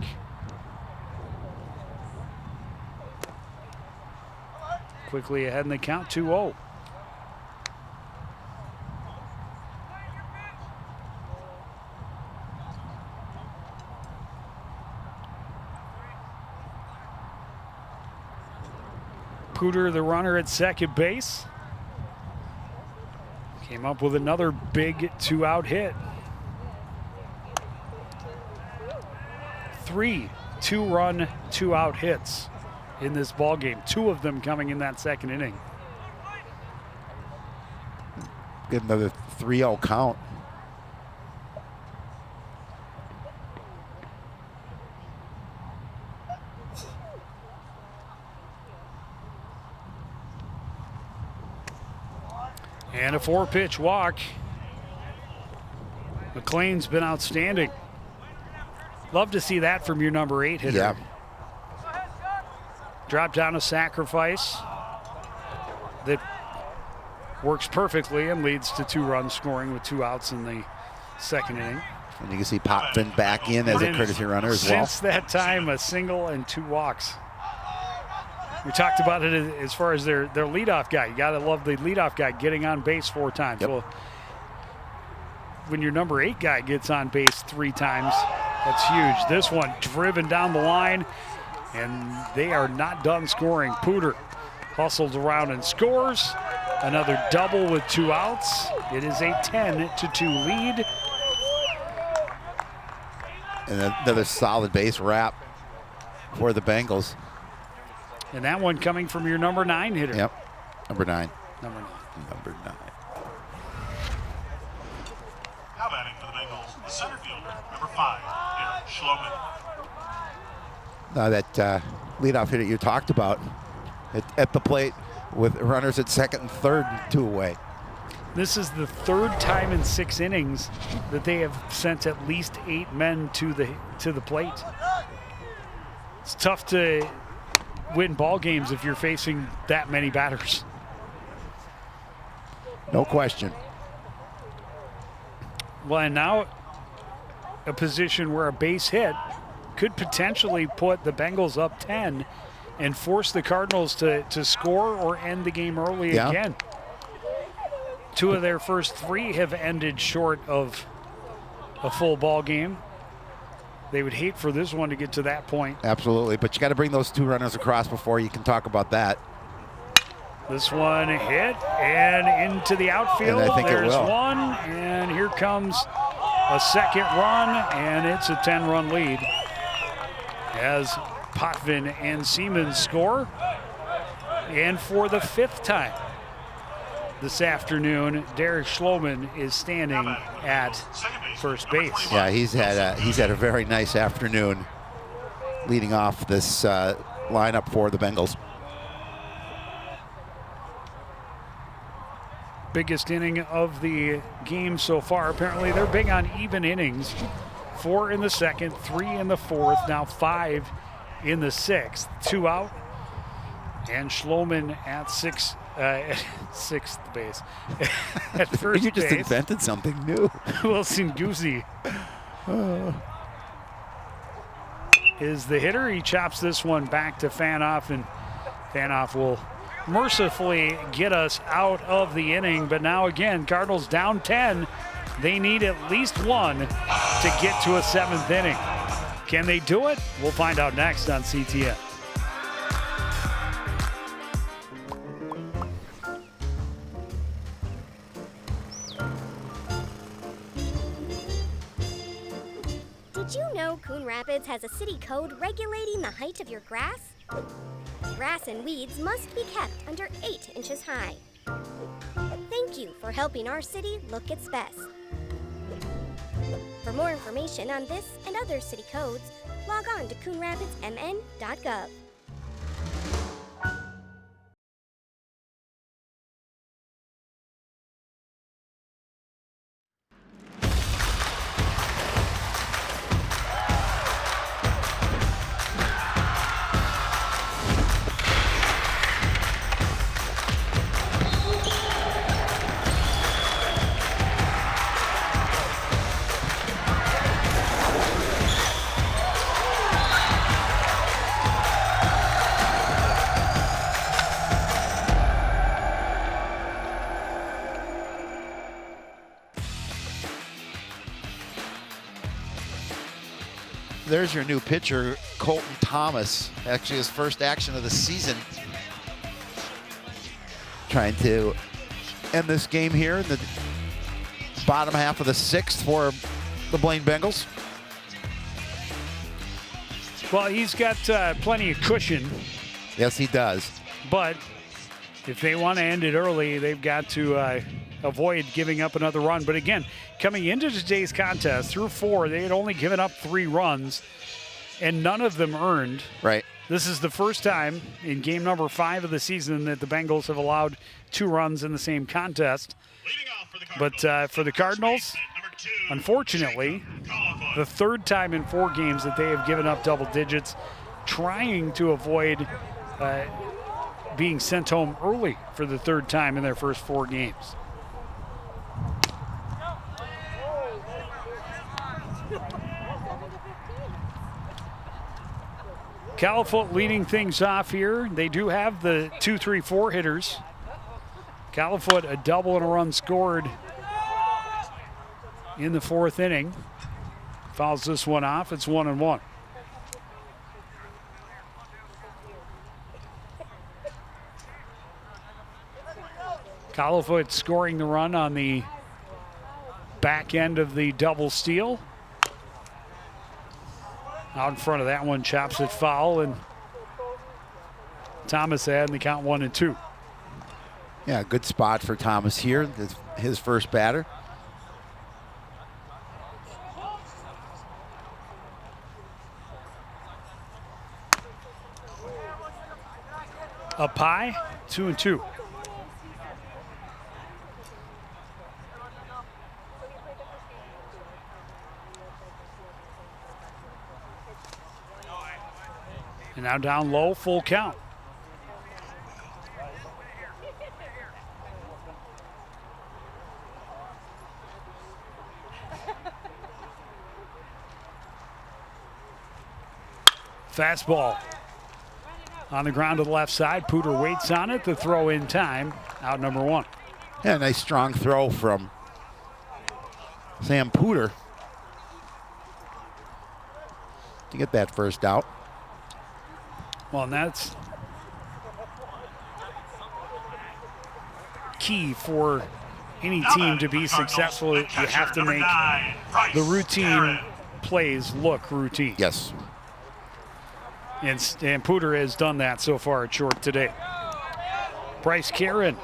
Quickly ahead in the count, 2-0. Pooter, the runner at second base, came up with another big 2-out hit. 3 2-run, 2-out hits in this ball game. 2 of them coming in that second inning. Get another 3-0 count. And a 4-pitch walk. McLean's been outstanding. Love to see that from your number 8 hitter. Yeah. Drop down a sacrifice that works perfectly and leads to 2 runs scoring with 2 outs in the second inning. And you can see Potvin back in as a courtesy runner as well. Since that time, a single and 2 walks. We talked about it as far as their leadoff guy. You got to love the leadoff guy getting on base 4 times. Yep. Well, when your number 8 guy gets on base 3 times, that's huge. This one driven down the line, and they are not done scoring. Pooter hustles around and scores. Another double with 2 outs. It is a 10-2 lead. And another solid base wrap for the Bengals. And that one coming from your number 9 hitter. Yep, number 9. Number 9. Number 9. Now batting for the Bengals, the center fielder, number 5, Eric Schloman. Now that leadoff hitter you talked about at the plate with runners at second and third, 2 away. This is the 3rd time in 6 innings that they have sent at least 8 men to the plate. It's tough to win ball games if you're facing that many batters. No question. Well, and now a position where a base hit could potentially put the Bengals up 10 and force the Cardinals to score or end the game early again. 2 of their first 3 have ended short of a full ball game. They would hate for this one to get to that point. Absolutely, but you got to bring those 2 runners across before you can talk about that. This one hit and into the outfield. And I think There's it will. 1, and here comes a second run, and it's a 10-run lead as Potvin and Siemens score. And for the 5th time this afternoon. Derek Schloman is standing at first base. Yeah, he's had a very nice afternoon leading off this lineup for the Bengals. Biggest inning of the game so far. Apparently they're big on even innings. 4 in the second, 3 in the fourth, now 5 in the sixth. 2 out. And Schloman at sixth base. At first You just base. invented something new. Wilson Guzzi is the hitter. He chops this one back to Fanoff, and Fanoff will mercifully get us out of the inning. But now again, Cardinals down 10. They need at least one to get to a 7th inning. Can they do it? We'll find out next on CTN. Did you know Coon Rapids has a city code regulating the height of your grass? Grass and weeds must be kept under 8 inches high. Thank you for helping our city look its best. For more information on this and other city codes, log on to coonrapidsmn.gov. There's your new pitcher, Colton Thomas. Actually, his first action of the season. Trying to end this game here in the bottom half of the 6th for the Blaine Bengals. Well, he's got plenty of cushion, Yes, he does. but if they want to end it early, they've got to avoid giving up another run. But again, coming into today's contest, through 4, they had only given up 3 runs, and none of them earned. Right. This is the first time in game number 5 of the season that the Bengals have allowed 2 runs in the same contest. But for the Cardinals, unfortunately, the 3rd time in 4 games that they have given up double digits, trying to avoid being sent home early for the 3rd time in their first 4 games. Califoot leading things off here. They do have the 2-3-4 hitters. Califoot, a double and a run scored in the 4th inning. Fouls this one off. It's 1-1. Califoot scoring the run on the back end of the double steal. Out in front of that one, chops it foul, and Thomas had in the count 1-2. Yeah, good spot for Thomas here, his first batter. Up high, 2-2. And now down low, full count. Fastball on the ground to the left side. Pooter waits on it. The throw in time. Out number 1. Yeah, nice strong throw from Sam Pooter to get that first out. Well, and that's key for any team to be successful. You have to make the routine plays look routine. Yes. And Pooter has done that so far at short today. Bryce Karen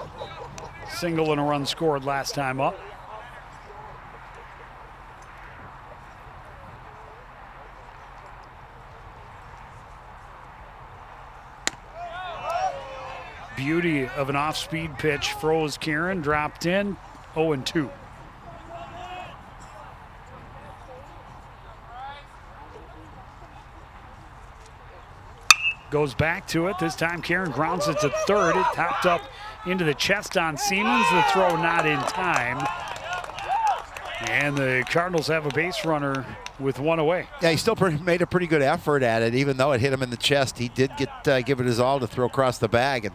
Single and a run scored last time up. Beauty of an off-speed pitch. Froze Kieran, dropped in, 0-2. Goes back to it. This time Kieran grounds it to third. It topped up into the chest on Siemens. The throw not in time. And the Cardinals have a base runner with one away. Yeah, he still made a pretty good effort at it, even though it hit him in the chest. He did give it his all to throw across the bag. And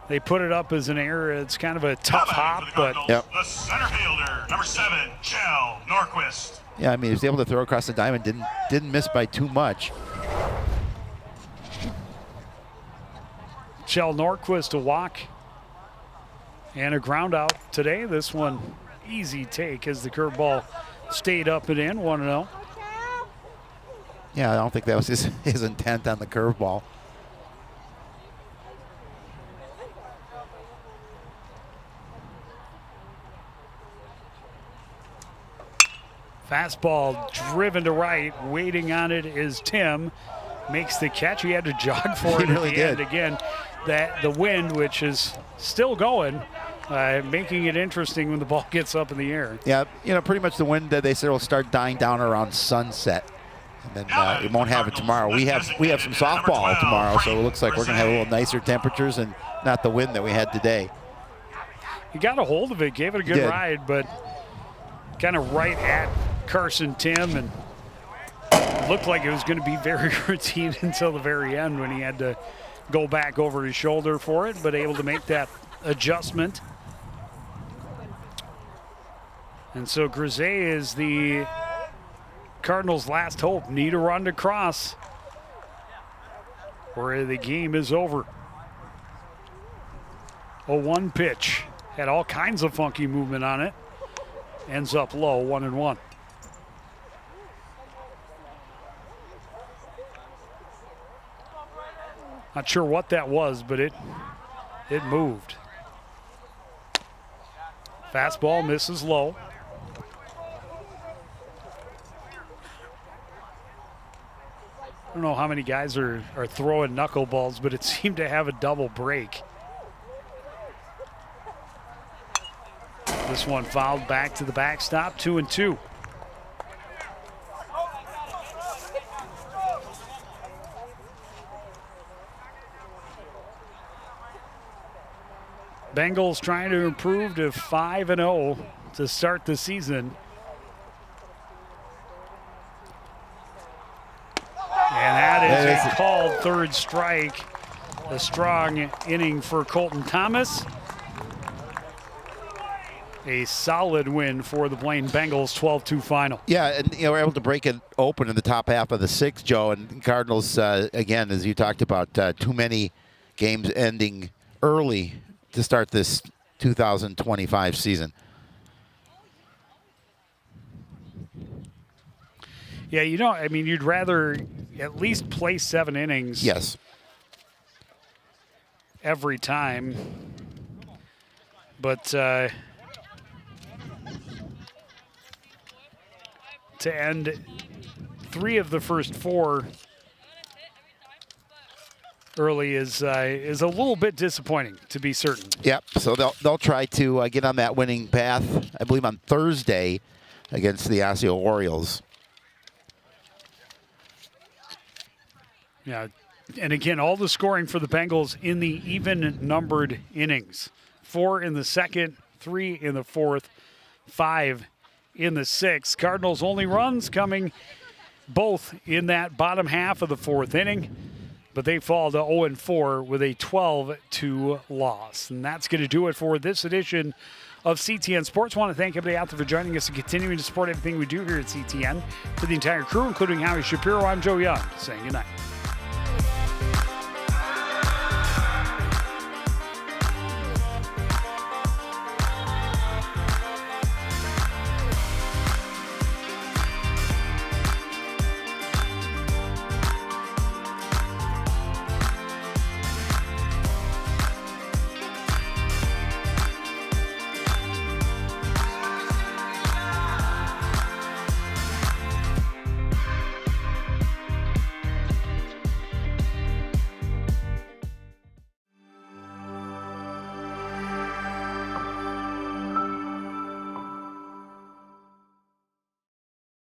they put it up as an error. It's kind of a tough hop, but yep. The center fielder, number 7, Kjell Norquist. Yeah, I mean, he was able to throw across the diamond. Didn't miss by too much. Kjell Norquist a walk and a ground out today. This one easy take as the curveball stayed up and in, 1-0. Yeah, I don't think that was his intent on the curveball. Fastball driven to right. Waiting on it is Tim. Makes the catch. He had to jog for it really at the did. end. Again, that the wind, which is still going, making it interesting when the ball gets up in the air. Yeah, pretty much the wind they said will start dying down around sunset. And then it won't have it tomorrow. We have some softball tomorrow, so it looks like we're going to have a little nicer temperatures and not the wind that we had today. He got a hold of it, gave it a good ride, but kind of right at Carson Tim, and looked like it was going to be very routine until the very end when he had to go back over his shoulder for it, but able to make that adjustment. And so Grisey is the Cardinals' last hope. Need a run to cross, or the game is over. 0-1 pitch. Had all kinds of funky movement on it. Ends up low, 1-1. Not sure what that was, but it moved. Fastball misses low. I don't know how many guys are throwing knuckleballs, but it seemed to have a double break. This one fouled back to the backstop, 2-2. Bengals trying to improve to 5-0 to start the season. And that is a called third strike. A strong inning for Colton Thomas. A solid win for the Blaine Bengals, 12-2 final. Yeah, and we're able to break it open in the top half of the sixth, Joe. And Cardinals, again, as you talked about, too many games ending early to start this 2025 season. Yeah, I mean, you'd rather at least play 7 innings. Yes. Every time. But to end 3 of the first 4 early is a little bit disappointing, to be certain. Yep. So they'll try to get on that winning path, I believe, on Thursday against the Osseo Orioles. Yeah, and again, all the scoring for the Bengals in the even-numbered innings. 4 in the second, 3 in the fourth, 5 in the sixth. Cardinals' only runs coming both in that bottom half of the 4th inning, but they fall to 0-4 with a 12-2 loss. And that's going to do it for this edition of CTN Sports. I want to thank everybody out there for joining us and continuing to support everything we do here at CTN. For the entire crew, including Howie Shapiro, I'm Joe Young, saying goodnight.